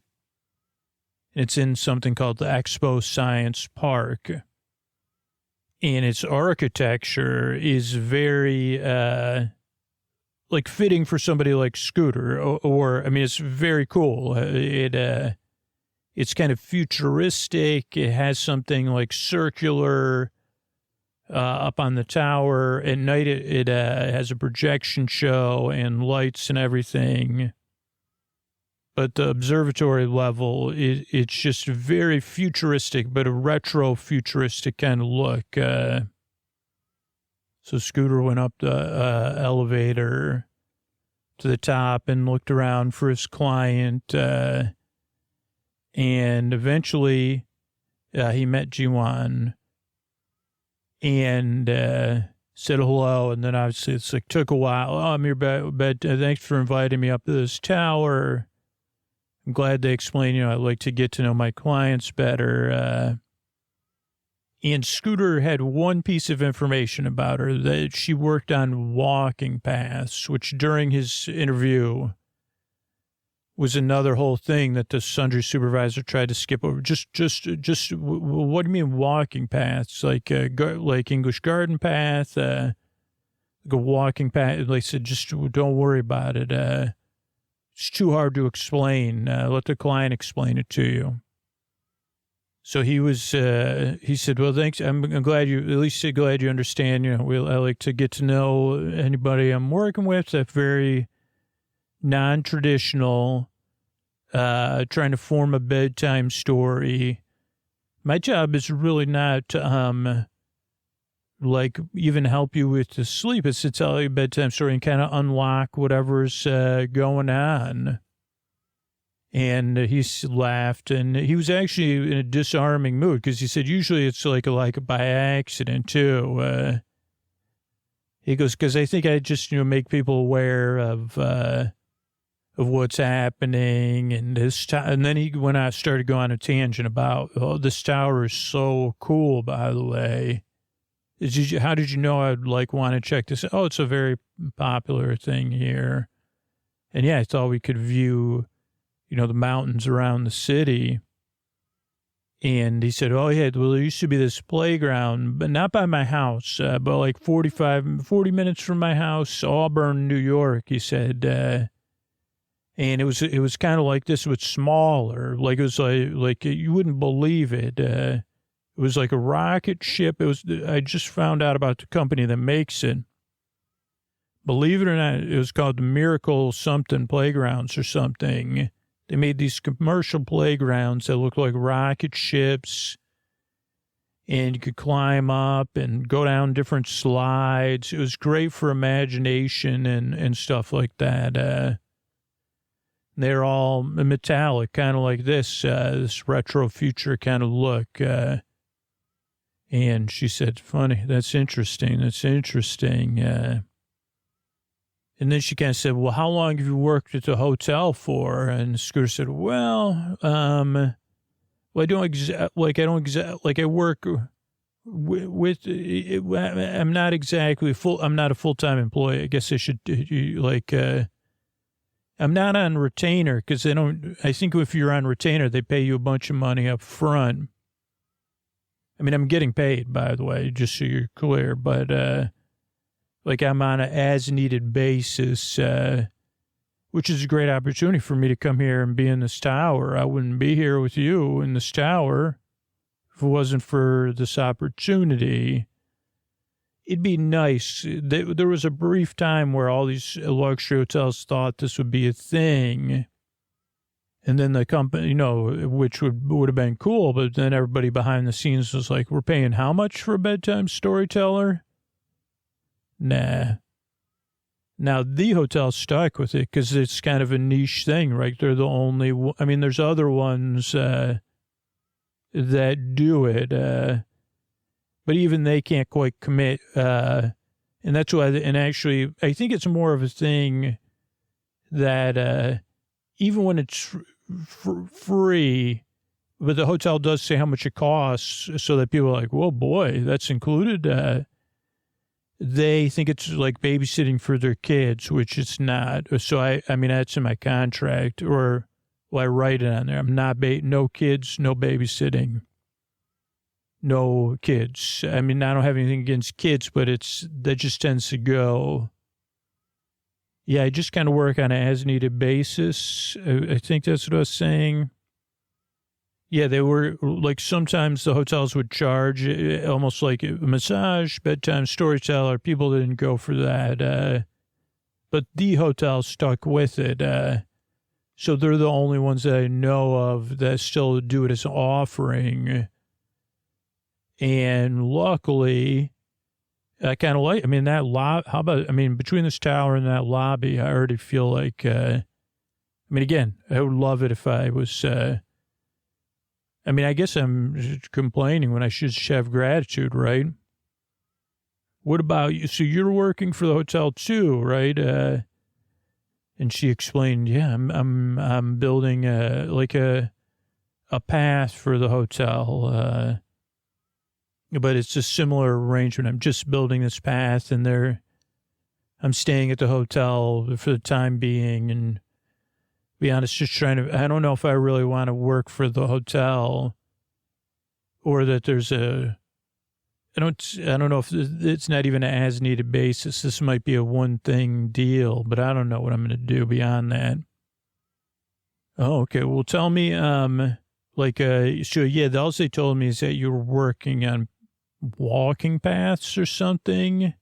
It's in something called the Expo Science Park. And its architecture is very, fitting for somebody like Scooter. It's very cool. It's kind of futuristic. It has something like circular up on the tower. At night, it has a projection show and lights and everything. But the observatory level, it's just very futuristic, but a retro-futuristic kind of look. So Scooter went up the elevator to the top and looked around for his client. And eventually, he met Jiwan and said hello. And then obviously it's took a while. Oh, I'm your bed. Thanks for inviting me up to this tower. I'm glad they explained, I'd like to get to know my clients better. And Scooter had one piece of information about her, that she worked on walking paths, which during his interview was another whole thing that the sundry supervisor tried to skip over. Just, what do you mean walking paths? Like English garden path, like a walking path. They said, just don't worry about it. It's too hard to explain. Let the client explain it to you. So he said, well, thanks. I'm glad glad you understand. I like to get to know anybody I'm working with. That's very non-traditional, trying to form a bedtime story. My job is really not to, even help you with the sleep. It's to tell you a bedtime story and kind of unlock whatever's going on. And he laughed, and he was actually in a disarming mood because he said usually it's like by accident too. He goes, because I think I just make people aware of what's happening, and and then he started going on a tangent about, oh, this tower is so cool, by the way. How did you know I'd want to check this? Oh, it's a very popular thing here. And yeah, I thought we could view, the mountains around the city. And he said, oh yeah, well, there used to be this playground, but not by my house, but 40 minutes from my house, Auburn, New York, he said. And it was kind of like this, but smaller. Like it was like you wouldn't believe it. It was like a rocket ship. I just found out about the company that makes it. Believe it or not, it was called the Miracle something Playgrounds or something. They made these commercial playgrounds that looked like rocket ships, and you could climb up and go down different slides. It was great for imagination and stuff like that. They're all metallic, kind of like this retro future kind of look. And she said, funny, that's interesting. And then she kind of said, well, how long have you worked at the hotel for? And Scooter said, well, I work with, I'm not exactly I'm not a full-time employee. I guess I should, I'm not on retainer because I think if you're on retainer, they pay you a bunch of money up front. I mean, I'm getting paid, by the way, just so you're clear, but, I'm on an as-needed basis, which is a great opportunity for me to come here and be in this tower. I wouldn't be here with you in this tower if it wasn't for this opportunity. It'd be nice. There was a brief time where all these luxury hotels thought this would be a thing. And then the company, which would have been cool, but then everybody behind the scenes was like, we're paying how much for a bedtime storyteller? Nah. Now, the hotel stuck with it because it's kind of a niche thing, right? They're the only, there's other ones that do it, but even they can't quite commit. And that's why, and actually, I think it's more of a thing that even when it's free, but the hotel does say how much it costs so that people are like, whoa, boy, that's included. They think it's like babysitting for their kids, which it's not. So I that's in my contract, or I write it on there. I'm not, no kids, no babysitting. No kids. I don't have anything against kids, but that just tends to go. Yeah, I just kind of work on an as-needed basis. I think that's what I was saying. Yeah, they were, sometimes the hotels would charge almost like a massage, bedtime storyteller. People didn't go for that. But the hotel stuck with it. So they're the only ones that I know of that still do it as an offering. And luckily, I kind of like, that how about, between this tower and that lobby, I already feel like, again, I would love it if I was, I guess I'm complaining when I should have gratitude, right? What about you? So you're working for the hotel too, right? And she explained, yeah, I'm building a path for the hotel, but it's a similar arrangement. I'm just building this path, and I'm staying at the hotel for the time being, and be honest, just I don't know if I really want to work for the hotel, or that there's I don't know if it's not even an as needed basis. This might be a one thing deal, but I don't know what I'm going to do beyond that. Oh, okay. Well, tell me, so yeah, all they told me is that you were working on walking paths or something.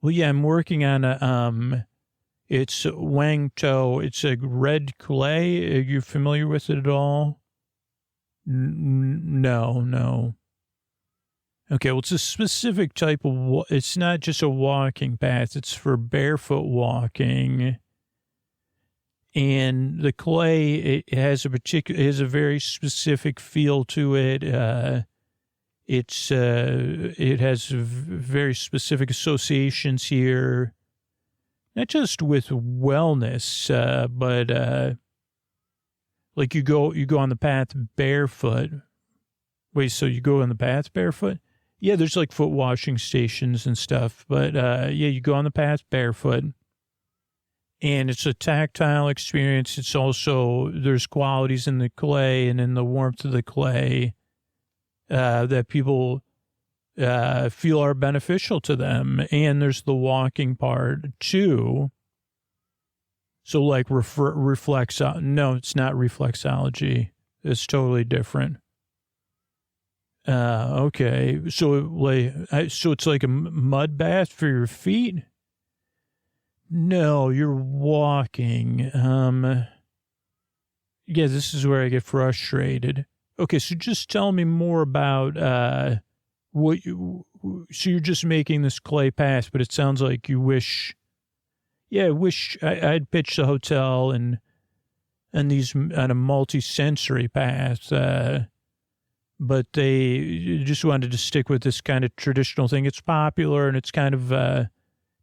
Well, yeah, I'm working on it's Wang To. It's a red clay. Are you familiar with it at all? No. Okay, well, it's a specific type of, it's not just a walking path. It's for barefoot walking. And the clay, it has a very specific feel to it. It has very specific associations here. Not just with wellness, but you go on the path barefoot. Wait, so you go on the path barefoot? Yeah, there's foot washing stations and stuff, but yeah, you go on the path barefoot, and it's a tactile experience. It's also, there's qualities in the clay and in the warmth of the clay that people feel are beneficial to them. And there's the walking part too. So like no, it's not reflexology. It's totally different. Okay. So it's like a mud bath for your feet? No, you're walking. Yeah, this is where I get frustrated. Okay, so just tell me more about so you're just making this clay path, but it sounds like you wish. Yeah, I wish I'd pitched a hotel and these on a multi-sensory path, but they just wanted to stick with this kind of traditional thing. It's popular and it's kind of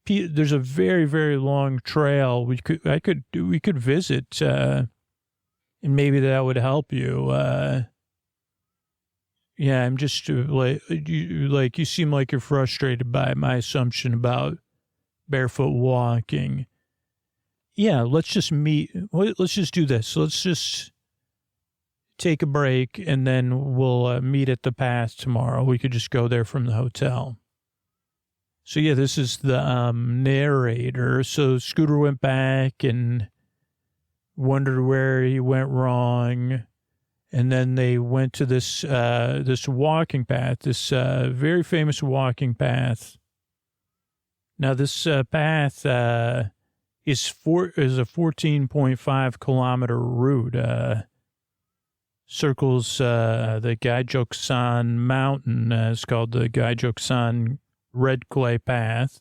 there's a very, very long trail we could visit, and maybe that would help you. Yeah, I'm just you seem like you're frustrated by my assumption about barefoot walking. Yeah, let's just meet. Let's just do this. Let's just take a break and then we'll meet at the path tomorrow. We could just go there from the hotel. So yeah, this is the narrator. So Scooter went back and wondered where he went wrong. And then they went to this walking path, this very famous walking path. Now this path is a 14.5 kilometer route. Circles the Gaijoksan Mountain. It's called the Gaijoksan Red Clay Path.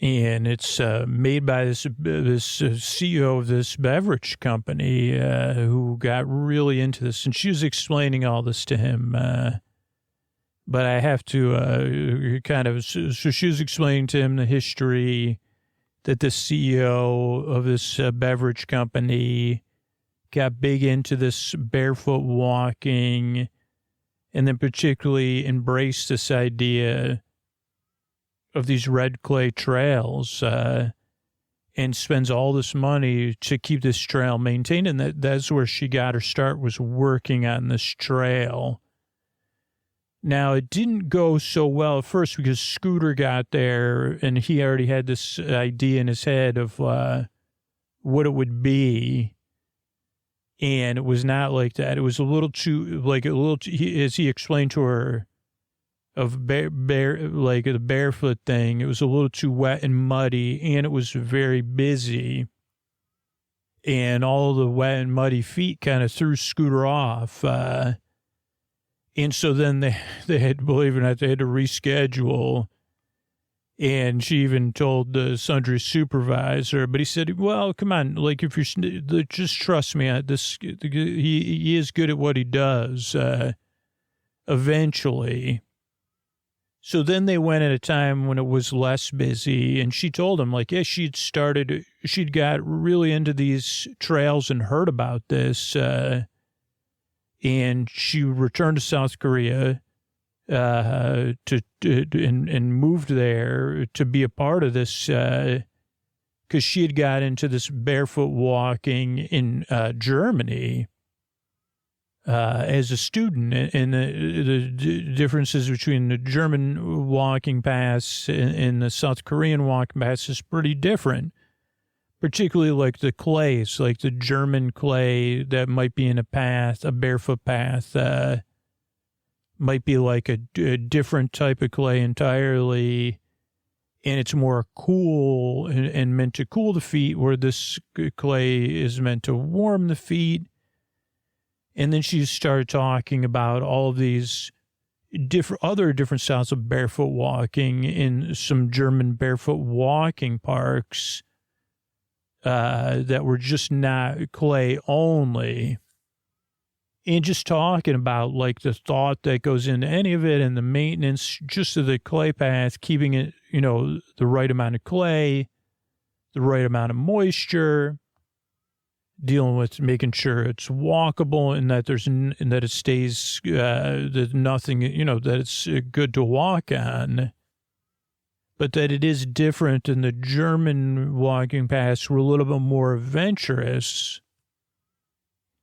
And it's made by this CEO of this beverage company who got really into this. And she was explaining all this to him. But I have to so she was explaining to him the history that the CEO of this beverage company got big into this barefoot walking and then particularly embraced this idea of these red clay trails, and spends all this money to keep this trail maintained. And that's where she got her start, was working on this trail. Now, it didn't go so well at first because Scooter got there and he already had this idea in his head of what it would be. And it was not like that. It was a little too, as he explained to her, of the barefoot thing, it was a little too wet and muddy, and it was very busy. And all the wet and muddy feet kind of threw Scooter off. And so then they had, believe it or not, they had to reschedule. And she even told the sundry supervisor, but he said, well, come on, like if you're, just trust me, he is good at what he does, eventually. So then they went at a time when it was less busy, and she told him, like, yeah, she'd got really into these trails and heard about this, and she returned to South Korea and moved there to be a part of this, because she had got into this barefoot walking in Germany. As a student, and the differences between the German walking paths and the South Korean walking paths is pretty different, particularly like the clays, like the German clay that might be in a barefoot path, might be like a different type of clay entirely, and it's more cool and meant to cool the feet, where this clay is meant to warm the feet. And then she started talking about all of these different styles of barefoot walking in some German barefoot walking parks that were just not clay only. And just talking about like the thought that goes into any of it and the maintenance just of the clay path, keeping it, the right amount of clay, the right amount of moisture, dealing with making sure it's walkable and that that it stays, that nothing, that it's good to walk on, but that it is different. And the German walking paths were a little bit more adventurous.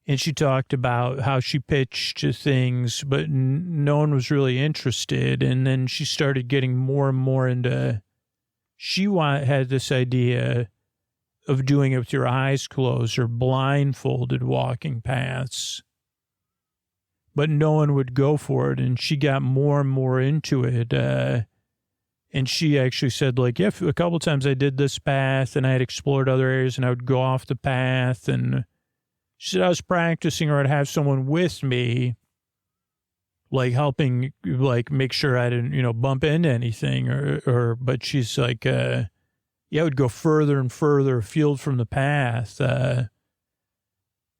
And she talked about how she pitched things, but no one was really interested. And then she started getting more and more into, had this idea of doing it with your eyes closed or blindfolded walking paths. But no one would go for it, and she got more and more into it. And she actually said, like, yeah, a couple of times I did this path, and I had explored other areas, and I would go off the path. And she said I was practicing, or I'd have someone with me, like helping, like make sure I didn't, bump into anything. But she's like, yeah, I would go further and further afield from the path.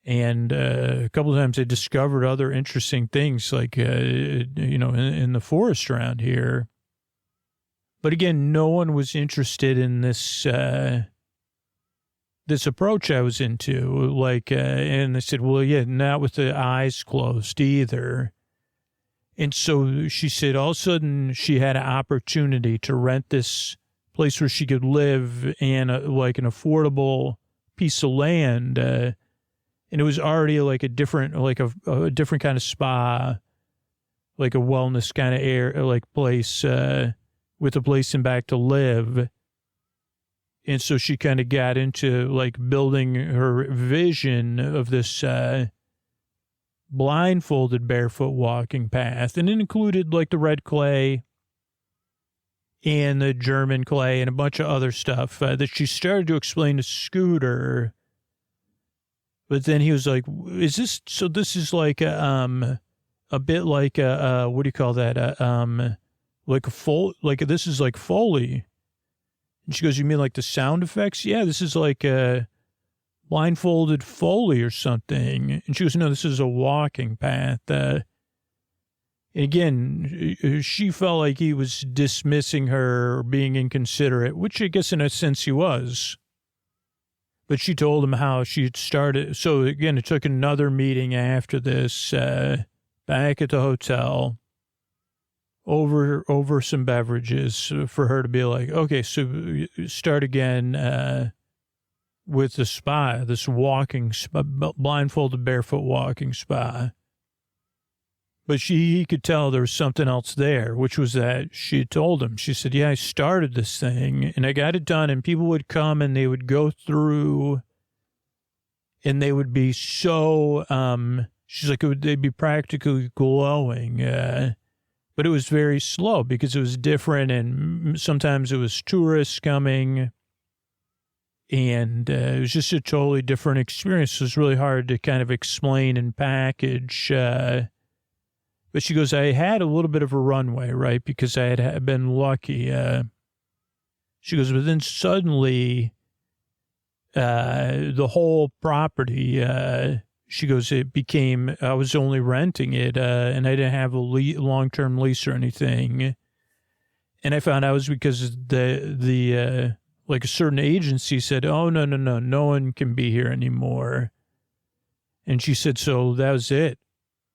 And a couple of times I discovered other interesting things, like, in the forest around here. But again, no one was interested in this this approach I was into. Like, and they said, well, yeah, not with the eyes closed either. And so she said all of a sudden she had an opportunity to rent this place where she could live and like an affordable piece of land. And it was already like a different, like a different kind of spa, like a wellness kind of place, with a place and back to live. And so she kind of got into like building her vision of this blindfolded barefoot walking path. And it included like the red clay and the German clay and a bunch of other stuff that she started to explain to Scooter. But then he was like, is this, so this is like a bit like what do you call that? Like this is like Foley. And she goes, you mean like the sound effects? Yeah, this is like a blindfolded Foley or something. And she goes, no, this is a walking path. Again, she felt like he was dismissing her or being inconsiderate, which I guess in a sense he was. But she told him how she had started. So again, it took another meeting after this, back at the hotel, over some beverages for her to be like, okay, so start again with the spa, this walking spa, blindfolded barefoot walking spa. But he could tell there was something else there, which was that she had told him, she said, yeah, I started this thing and I got it done, and people would come and they would go through and they would be so, she's like, they'd be practically glowing. But it was very slow because it was different, and sometimes it was tourists coming, and it was just a totally different experience. It was really hard to kind of explain and package. But she goes, I had a little bit of a runway, right, because I had been lucky. She goes, but then suddenly the whole property, she goes, it became, I was only renting it, and I didn't have a long-term lease or anything. And I found out it was because the like a certain agency said, oh, no one can be here anymore. And she said, so that was it.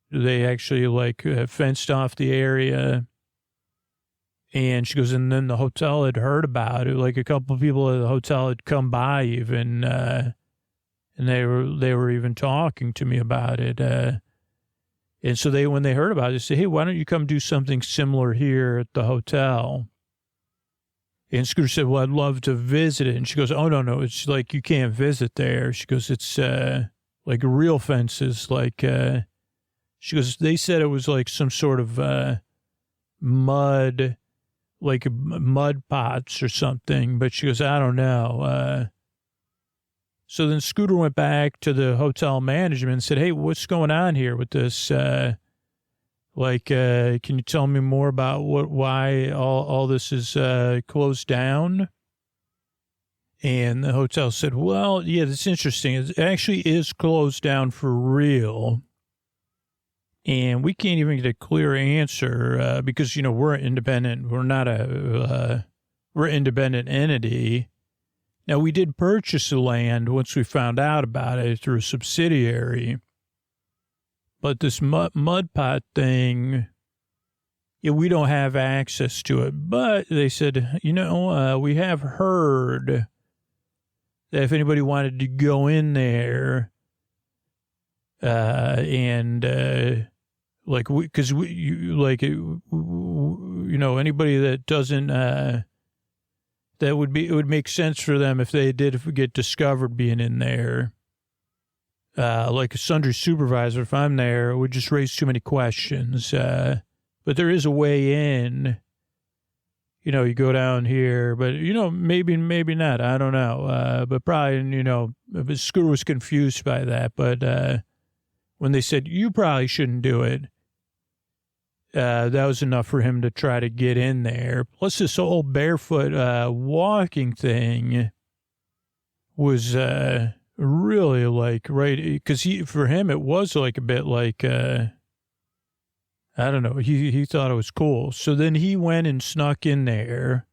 They actually like fenced off the area. And she goes, and then the hotel had heard about it. Like a couple of people at the hotel had come by even, and they were even talking to me about it. And so when they heard about it, they said, hey, why don't you come do something similar here at the hotel? And Scooter said, well, I'd love to visit it. And she goes, oh, no, it's like you can't visit there. She goes, it's like real fences. Like, she goes, they said it was like some sort of mud, like mud pots or something. But she goes, I don't know. So then Scooter went back to the hotel management and said, hey, what's going on here with this? Can you tell me more about why all this is closed down? And the hotel said, well, yeah, that's interesting. It actually is closed down for real. And we can't even get a clear answer because, we're independent. We're not we're an independent entity. Now, we did purchase the land once we found out about it through a subsidiary. But this mud pot thing, yeah, we don't have access to it. But they said, we have heard that if anybody wanted to go in there anybody that doesn't it would make sense for them if they did get discovered being in there. Like a sundry supervisor, if I'm there, it would just raise too many questions. But there is a way in. You know, you go down here, but, you know, maybe not. I don't know. But probably, you know, Scooter was confused by that. But when they said, you probably shouldn't do it, that was enough for him to try to get in there. Plus, this whole barefoot walking thing was really like, right, because for him, it was like a bit like, I don't know. He thought it was cool. So then he went and snuck in there.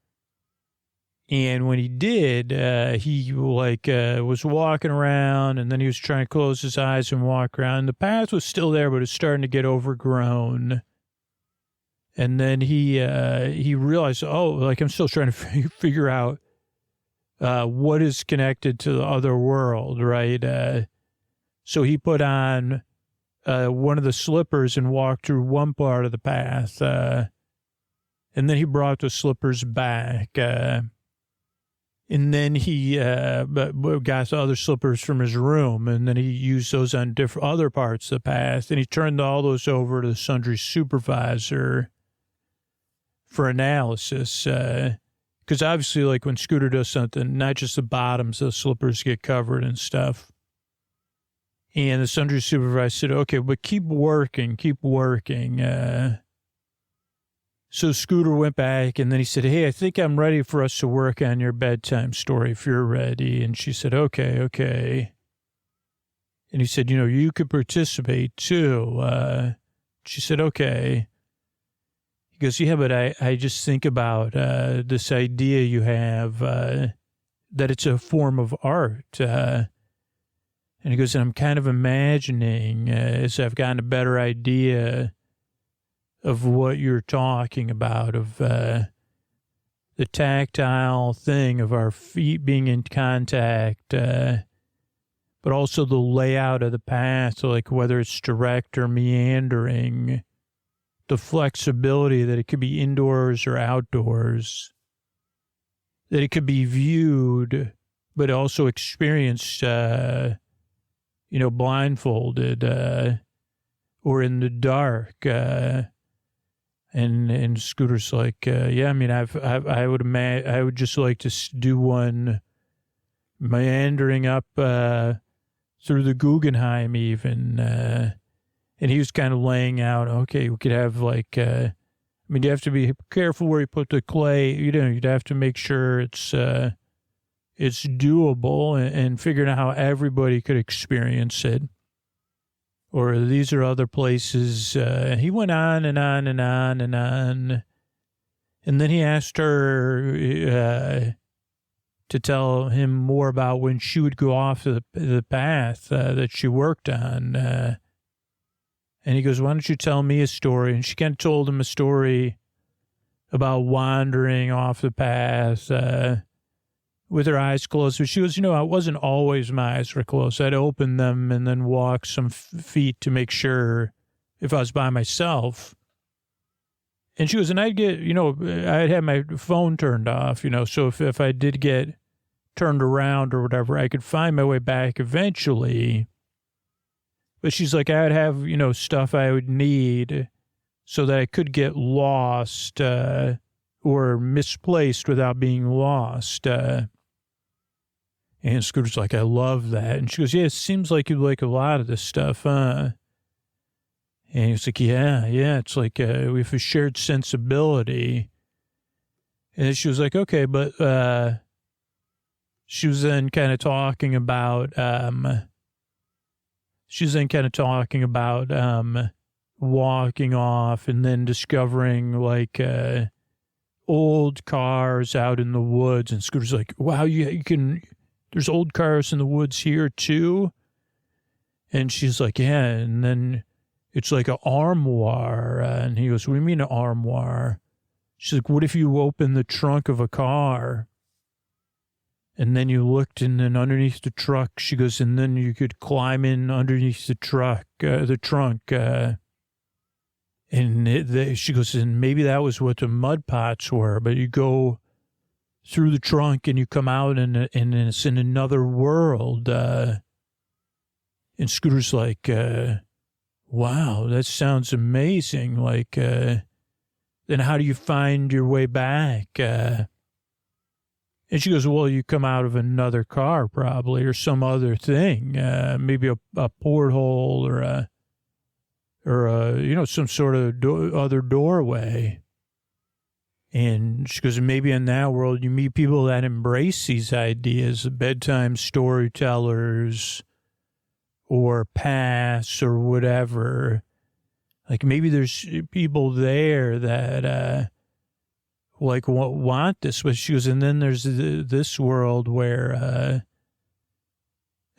And when he did, he was walking around, and then he was trying to close his eyes and walk around. The path was still there, but it's starting to get overgrown. And then he realized, I'm still trying to figure out what is connected to the other world, right? So he put on one of the slippers and walked through one part of the path. And then he brought the slippers back. And then he got the other slippers from his room, and then he used those on different other parts of the path. And he turned all those over to the sundry supervisor for analysis. Because obviously, like when Scooter does something, not just the bottoms of the slippers get covered and stuff. And the sundry supervisor said, okay, but keep working. So Scooter went back, and then he said, hey, I think I'm ready for us to work on your bedtime story if you're ready. And she said, okay. And he said, you know, you could participate too. She said, okay. He goes, yeah, but I just think about this idea you have that it's a form of art. And he goes, and I'm kind of imagining, as I've gotten a better idea of what you're talking about, of the tactile thing of our feet being in contact, but also the layout of the path, so like whether it's direct or meandering, the flexibility that it could be indoors or outdoors, that it could be viewed, but also experienced, blindfolded, or in the dark. And Scooter's like, yeah, I mean, I would just like to do one meandering up, through the Guggenheim even. And he was kind of laying out, okay, we could have like, you have to be careful where you put the clay. You'd have to make sure it's doable and figuring out how everybody could experience it. Or these are other places. He went on and on and on and on. And then he asked her to tell him more about when she would go off the path that she worked on. And he goes, why don't you tell me a story? And she kind of told him a story about wandering off the path with her eyes closed. But she goes, it wasn't always my eyes were closed. I'd open them and then walk some feet to make sure if I was by myself. And she goes, and I'd get, I'd have my phone turned off, so if I did get turned around or whatever, I could find my way back eventually. But she's like, I would have, stuff I would need so that I could get lost or misplaced without being lost. And Scooter's like, I love that. And she goes, yeah, it seems like you like a lot of this stuff, huh? And he's like, yeah, it's like we have a shared sensibility. And she was like, okay, but she was then kind of talking about, walking off and then discovering like old cars out in the woods. And Scooter's like, wow, you can, there's old cars in the woods here too. And she's like, yeah. And then it's like an armoire. And he goes, what do you mean an armoire? She's like, what if you open the trunk of a car? And then you looked, and then underneath the truck, she goes, and then you could climb in underneath the trunk. And she goes, and maybe that was what the mud pots were, but you go through the trunk and you come out and it's in another world. And Scooter's like, wow, that sounds amazing. Like, then how do you find your way back? And she goes, well, you come out of another car probably, or some other thing, maybe a porthole or some sort of other doorway. And she goes, maybe in that world you meet people that embrace these ideas, bedtime storytellers or paths or whatever. Like maybe there's people there that want this. But she goes, and then there's this world where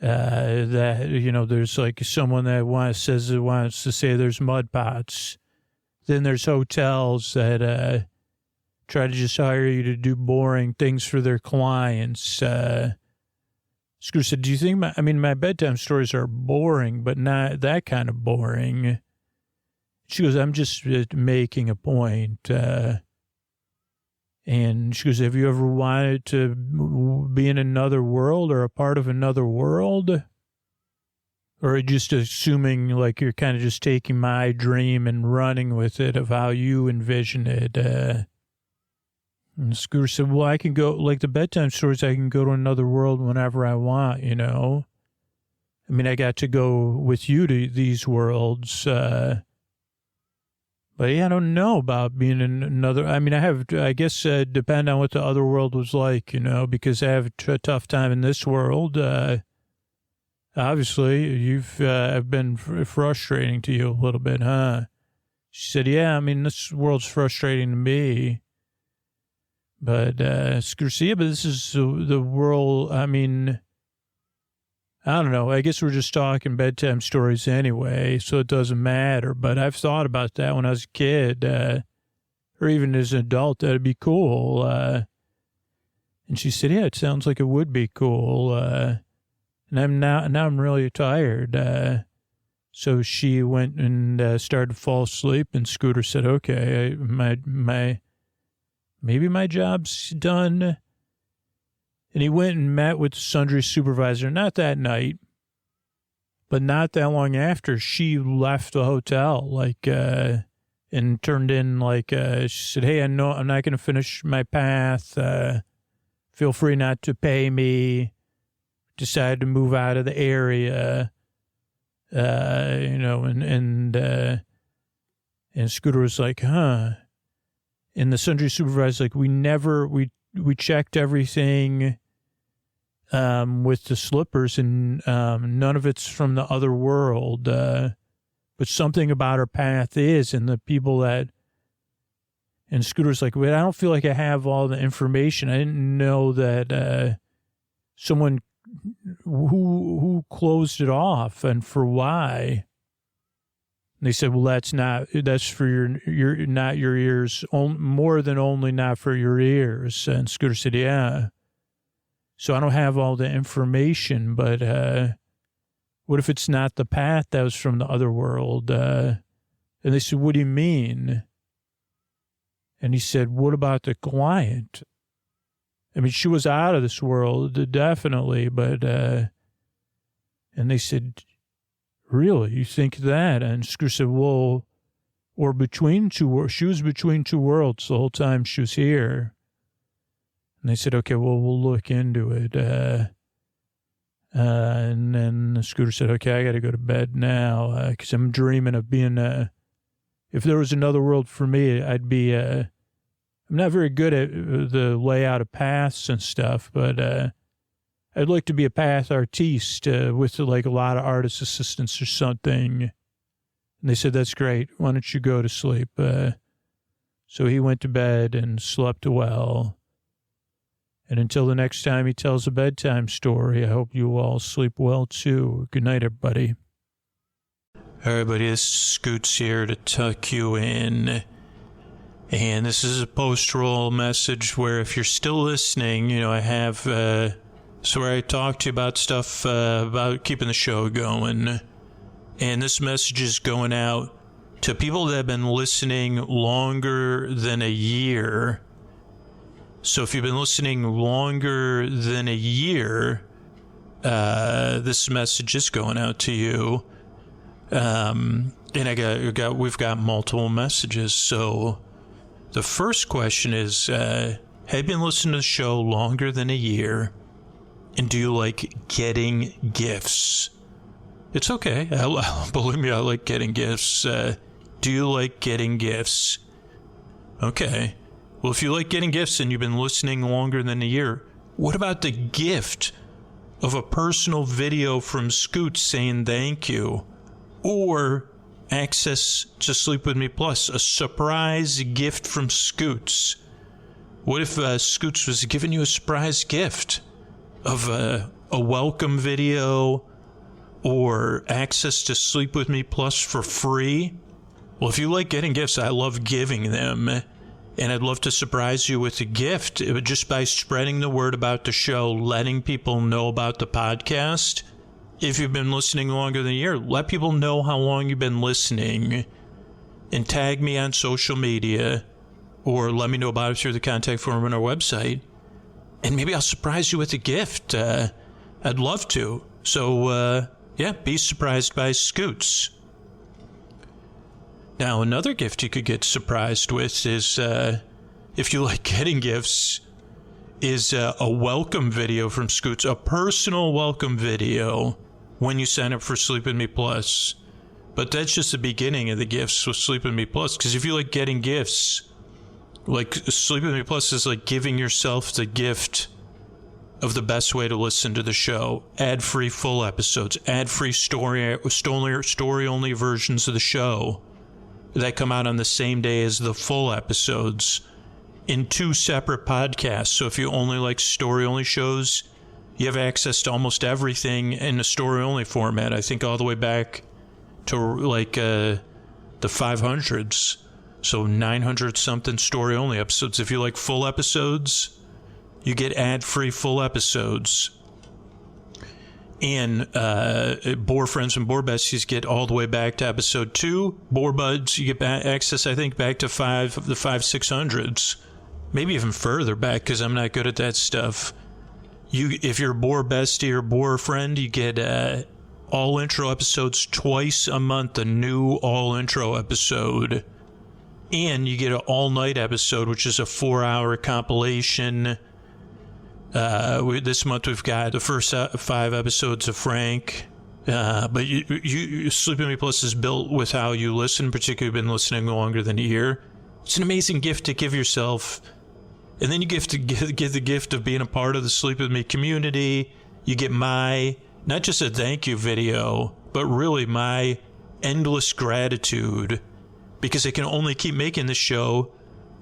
there's like someone that wants to say there's mud pots. Then there's hotels that try to just hire you to do boring things for their clients. Screw said, do you think my bedtime stories are boring, but not that kind of boring? She goes, I'm just making a point. And she goes, have you ever wanted to be in another world or a part of another world? Or are you just assuming like you're kind of just taking my dream and running with it of how you envision it? And Scooter said, well, I can go, like the bedtime stories, I can go to another world whenever I want, I got to go with you to these worlds. But yeah, I don't know about being in another. I guess depend on what the other world was like, because I have a tough time in this world. Obviously, you've been frustrating to you a little bit, huh? She said, yeah, this world's frustrating to me. But Scooter said, yeah, but this is the world. I don't know. I guess we're just talking bedtime stories anyway, so it doesn't matter. But I've thought about that when I was a kid, or even as an adult, that'd be cool. And she said, yeah, it sounds like it would be cool. And now I'm really tired. So she went and started to fall asleep, and Scooter said, okay, maybe my job's done. And he went and met with the sundry supervisor, not that night, but not that long after. She left the hotel, and turned in, she said, hey, I know I'm not going to finish my path. Feel free not to pay me. Decided to move out of the area, and Scooter was like, huh. And the sundry supervisor's like, we checked everything with the slippers, and none of it's from the other world. But something about our path is, and the people that. And Scooter's like, wait, I don't feel like I have all the information. I didn't know that someone who closed it off and for why. And they said, well, that's for your not your ears, more than only not for your ears. And Scooter said, yeah. So I don't have all the information, but what if it's not the path that was from the other world? And they said, what do you mean? And he said, what about the client? She was out of this world, definitely, but, and they said, really, you think that? And Scooter said, well, or between two, she was between two worlds the whole time she was here. And they said, okay, well, we'll look into it. And then Scooter said, okay, I got to go to bed now, because I'm dreaming of being, if there was another world for me, I'd be, I'm not very good at the layout of paths and stuff, but I'd like to be a path artiste with like a lot of artist assistants or something. And they said, that's great. Why don't you go to sleep? So he went to bed and slept well. And until the next time he tells a bedtime story, I hope you all sleep well too. Good night, everybody. All right, buddy, this is Scoots here to tuck you in. And this is a post-roll message where if you're still listening, I have, where I talk to you about stuff, about keeping the show going. And this message is going out to people that have been listening longer than a year. So if you've been listening longer than a year, this message is going out to you. And we've got multiple messages. So the first question is, have you been listening to the show longer than a year? And do you like getting gifts? It's okay. Believe me, I like getting gifts. Do you like getting gifts? Okay. Well, if you like getting gifts and you've been listening longer than a year, what about the gift of a personal video from Scoots saying thank you? Or access to Sleep With Me Plus, a surprise gift from Scoots. What if Scoots was giving you a surprise gift of a welcome video or access to Sleep With Me Plus for free? Well, if you like getting gifts, I love giving them. And I'd love to surprise you with a gift just by spreading the word about the show, letting people know about the podcast. If you've been listening longer than a year, let people know how long you've been listening and tag me on social media or let me know about it through the contact form on our website. And maybe I'll surprise you with a gift. I'd love to. So, be surprised by Scoots. Now, another gift you could get surprised with is, if you like getting gifts, is a welcome video from Scoots, a personal welcome video when you sign up for Sleep With Me Plus. But that's just the beginning of the gifts with Sleep With Me Plus, because if you like getting gifts, like Sleep With Me Plus is like giving yourself the gift of the best way to listen to the show. Ad-free full episodes, ad-free story-only versions of the show that come out on the same day as the full episodes in 2 separate podcasts. So if you only like story-only shows, you have access to almost everything in a story-only format. I think all the way back to like the 500s. So 900-something story-only episodes. If you like full episodes, you get ad-free full episodes. And Boar Friends and Boar Besties get all the way back to episode 2. Boar Buds, you get access, I think, back to the 500-600s. Maybe even further back, because I'm not good at that stuff. If you're a Boar Bestie or Boar Friend, you get all intro episodes twice a month, a new all intro episode. And you get an all-night episode, which is a 4-hour compilation. This month we've got the first 5 episodes of Frank. But Sleep With Me Plus is built with how you listen, particularly if you've been listening longer than a year. It's an amazing gift to give yourself. And then you get the gift of being a part of the Sleep With Me community. You get my, not just a thank you video, but really my endless gratitude, because I can only keep making this show.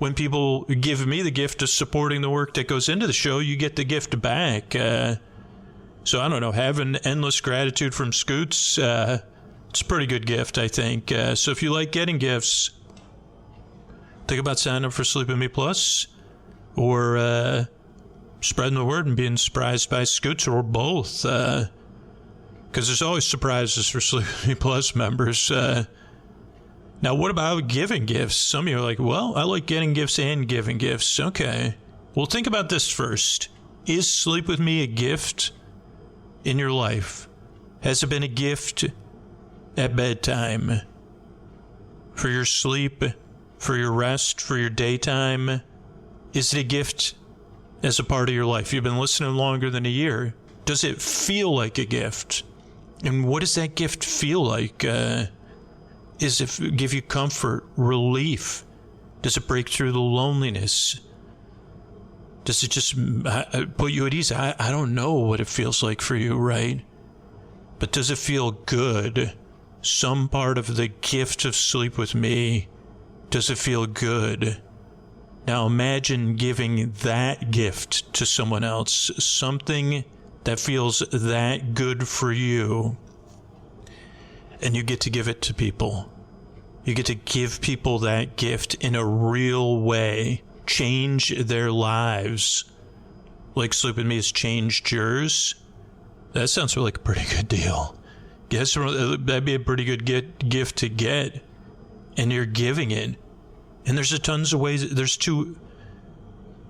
When people give me the gift of supporting the work that goes into the show, you get the gift back. So I don't know, having endless gratitude from Scoots, it's a pretty good gift, I think. So if you like getting gifts, think about signing up for Sleep With Me Plus, or spreading the word and being surprised by Scoots, or both. Because there's always surprises for Sleep With Me Plus members. Now, what about giving gifts? Some of you are like, well, I like getting gifts and giving gifts. Okay. Well, think about this first. Is Sleep With Me a gift in your life? Has it been a gift at bedtime? For your sleep? For your rest? For your daytime? Is it a gift as a part of your life? You've been listening longer than a year. Does it feel like a gift? And what does that gift feel like? Does it give you comfort, relief? Does it break through the loneliness? Does it just put you at ease? I don't know what it feels like for you, right? But does it feel good? Some part of the gift of Sleep With Me, does it feel good? Now imagine giving that gift to someone else, something that feels that good for you. And you get to give it to people. You get to give people that gift in a real way. Change their lives. Like Sleep With Me has changed yours. That sounds like a pretty good deal. Guess that'd be a pretty good gift to get. And you're giving it. And there's tons of ways. There's 2.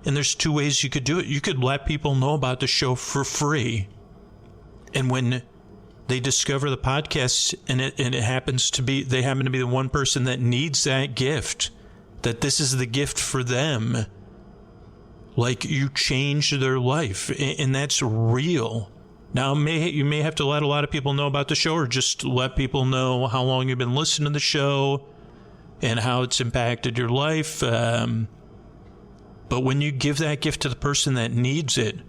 And there's two ways you could do it. You could let people know about the show for free. And when they discover the podcast and it happens to be, they happen to be the one person that needs that gift, that this is the gift for them, like you change their life. And that's real. Now, you may have to let a lot of people know about the show, or just let people know how long you've been listening to the show and how it's impacted your life. But when you give that gift to the person that needs it,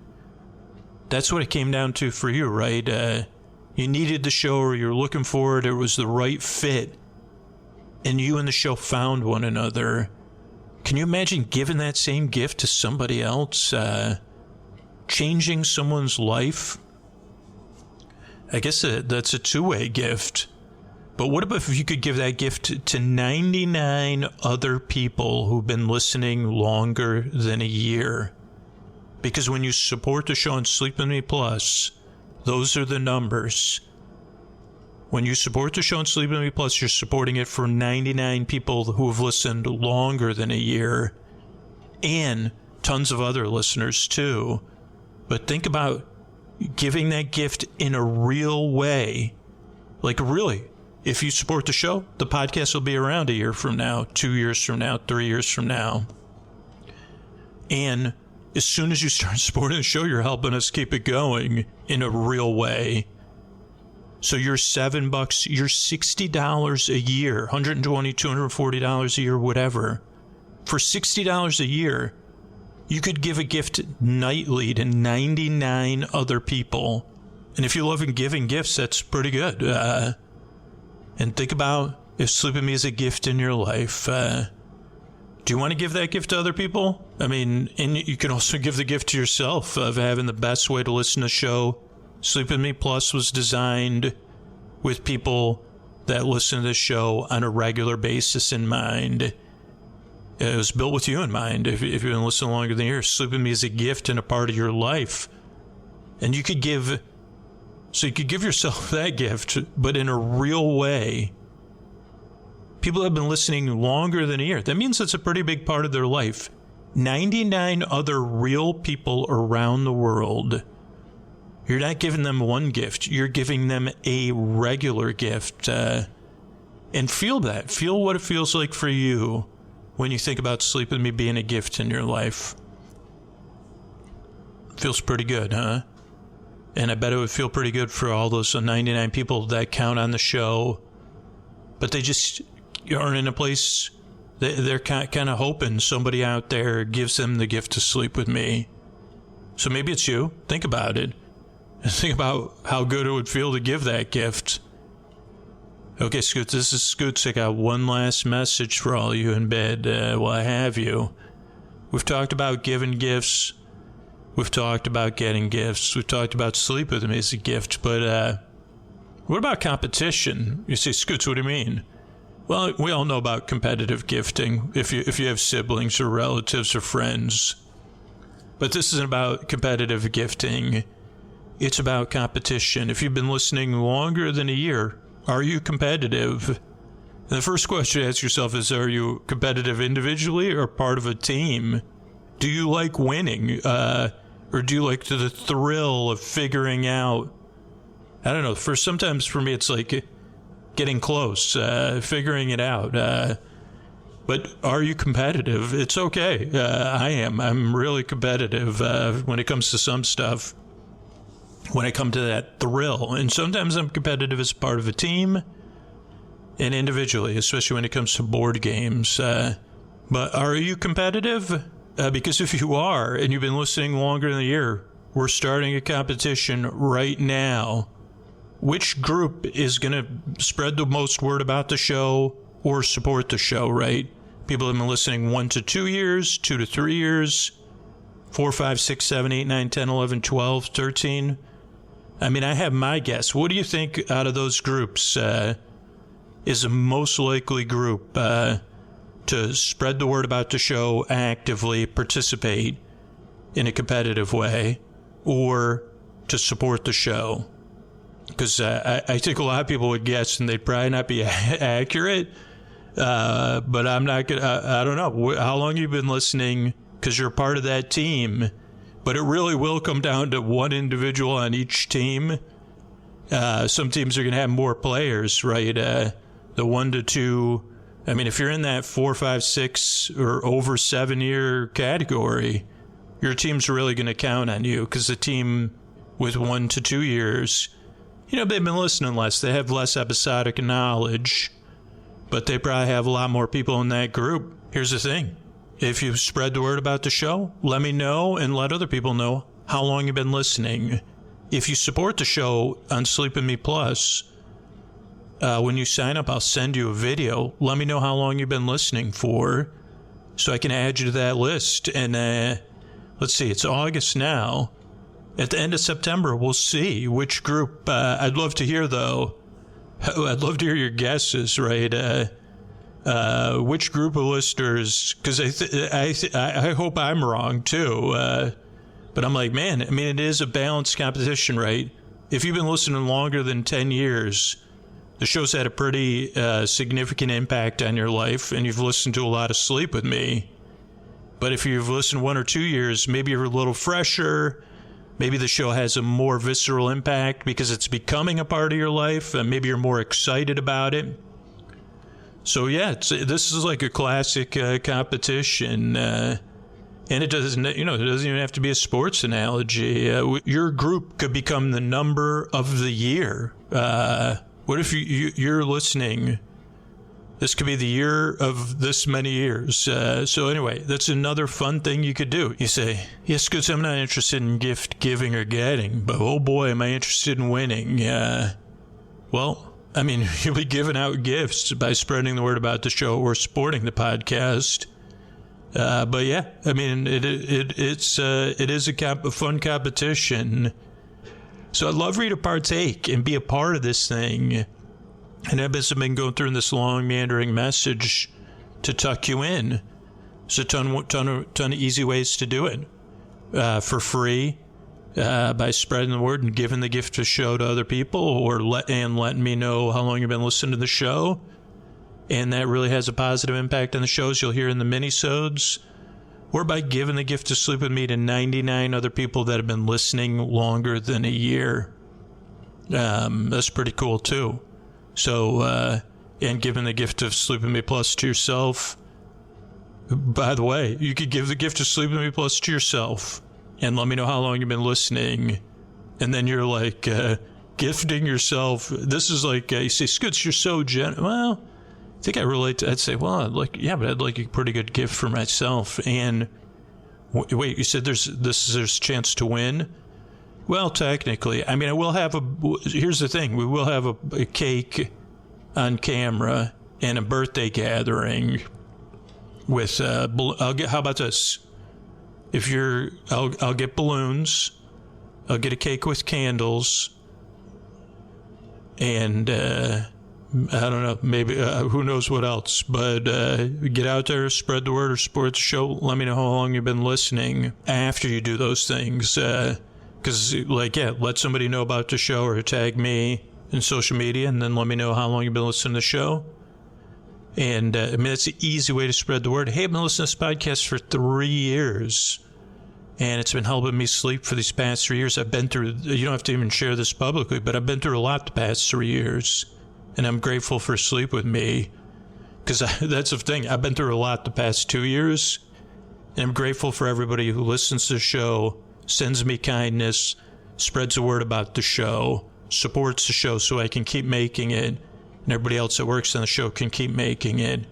that's what it came down to for you, right? You needed the show, or you were looking for it. It was the right fit. And you and the show found one another. Can you imagine giving that same gift to somebody else? Changing someone's life? I guess that's a two-way gift. But what about if you could give that gift to 99 other people who've been listening longer than a year? Because when you support the show on Sleep With Me Plus, those are the numbers. When you support the show on Sleep With Me Plus, you're supporting it for 99 people who have listened longer than a year. And tons of other listeners, too. But think about giving that gift in a real way. Like, really. If you support the show, the podcast will be around a year from now, 2 years from now, 3 years from now. And as soon as you start supporting the show, you're helping us keep it going in a real way. So you're $7, you're $60 a year, $120, $240 a year, whatever. For $60 a year, you could give a gift nightly to 99 other people. And if you love giving gifts, that's pretty good. And think about if Sleep With Me is a gift in your life. Do you want to give that gift to other people? I mean, and you can also give the gift to yourself of having the best way to listen to the show. Sleep With Me Plus was designed with people that listen to the show on a regular basis in mind. It was built with you in mind. If you've been listening longer than a year, Sleep With Me is a gift and a part of your life. And you could give... So you could give yourself that gift, but in a real way. People have been listening longer than a year. That means it's a pretty big part of their life. 99 other real people around the world. You're not giving them one gift. You're giving them a regular gift. And feel that. Feel what it feels like for you when you think about Sleep With Me being a gift in your life. Feels pretty good, huh? And I bet it would feel pretty good for all those 99 people that count on the show. But they just aren't in a place, they're kind of hoping somebody out there gives them the gift to Sleep With Me. So maybe it's you. Think about it. And think about how good it would feel to give that gift. Okay, Scoots, this is Scoots. I got one last message for all you in bed while I have you. We've talked about giving gifts. We've talked about getting gifts. We've talked about Sleep With Me as a gift. But what about competition? You say, Scoots, what do you mean? Well, we all know about competitive gifting if you have siblings or relatives or friends. But this isn't about competitive gifting. It's about competition. If you've been listening longer than a year, are you competitive? And the first question to ask yourself is, are you competitive individually or part of a team? Do you like winning? Or do you like the thrill of figuring out? I don't know. Sometimes for me, it's like getting close, figuring it out. But are you competitive? It's okay. I am. I'm really competitive when it comes to some stuff. When I come to that thrill. And sometimes I'm competitive as part of a team and individually, especially when it comes to board games. But are you competitive? Because if you are, and you've been listening longer than a year, we're starting a competition right now. Which group is going to spread the most word about the show or support the show, right? People have been listening 1 to 2 years, 2 to 3 years, 4, 5, 6, 7, 8, 9, 10, 11, 12, 13. I mean, I have my guess. What do you think out of those groups is the most likely group to spread the word about the show, actively participate in a competitive way, or to support the show? Because I think a lot of people would guess, and they'd probably not be accurate. But I'm not gonna. I don't know how long you've been listening because you're part of that team. But it really will come down to one individual on each team. Some teams are going to have more players, right? The 1 to 2. I mean, if you're in that 4, 5, 6 or over 7 year category, your team's really going to count on you, because the team with 1 to 2 years, they've been listening less. They have less episodic knowledge, but they probably have a lot more people in that group. Here's the thing. If you spread the word about the show, let me know and let other people know how long you've been listening. If you support the show on Sleep and Me Plus, when you sign up, I'll send you a video. Let me know how long you've been listening for, so I can add you to that list. And let's see, it's August now. At the end of September, we'll see which group. I'd love to hear, though. I'd love to hear your guesses, right? Which group of listeners? Because I hope I'm wrong too. But I'm like, man, I mean, it is a balanced competition, right? If you've been listening longer than 10 years, the show's had a pretty significant impact on your life, and you've listened to a lot of Sleep with Me. But if you've listened 1 or 2 years, maybe you're a little fresher. Maybe the show has a more visceral impact because it's becoming a part of your life, and maybe you're more excited about it. So yeah, this is like a classic competition, and it doesn't, it doesn't even have to be a sports analogy. Your group could become the number of the year. What if you're listening? This could be the year of this many years. So anyway, that's another fun thing you could do. You say, yes, because I'm not interested in gift giving or getting, but oh boy, am I interested in winning. Well, I mean, you'll be giving out gifts by spreading the word about the show or supporting the podcast. But yeah, I mean, it is a fun competition. So I'd love for you to partake and be a part of this thing. And I've been going through this long, meandering message to tuck you in. There's a ton of easy ways to do it for free, by spreading the word and giving the gift of show to other people, or letting me know how long you've been listening to the show. And that really has a positive impact on the shows you'll hear in the minisodes. Or by giving the gift of Sleep with Me to 99 other people that have been listening longer than a year. That's pretty cool, too. So, and giving the gift of Sleep with Me Plus to yourself. By the way, you could give the gift of Sleep with Me Plus to yourself and let me know how long you've been listening. And then you're like, gifting yourself. This is like, you say, Scoots, you're so generous. Well, I think I relate to, I'd say, well, I'd like a pretty good gift for myself. And wait, you said there's a chance to win? Well, technically, I mean, here's the thing. We will have a cake on camera and a birthday gathering with, how about this? I'll get balloons, I'll get a cake with candles, and, I don't know, maybe, who knows what else, but, get out there, spread the word or support the show. Let me know how long you've been listening after you do those things, because, let somebody know about the show or tag me in social media, and then let me know how long you've been listening to the show. And, that's an easy way to spread the word. Hey, I've been listening to this podcast for 3 years, and it's been helping me sleep for these past 3 years. I've been through, you don't have to even share this publicly, but I've been through a lot the past 3 years, and I'm grateful for Sleep with Me, because that's the thing. I've been through a lot the past 2 years, and I'm grateful for everybody who listens to the show, sends me kindness, spreads the word about the show, supports the show so I can keep making it, and everybody else that works on the show can keep making it.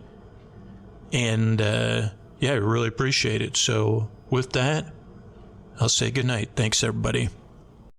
And, I really appreciate it. So with that, I'll say goodnight. Thanks, everybody.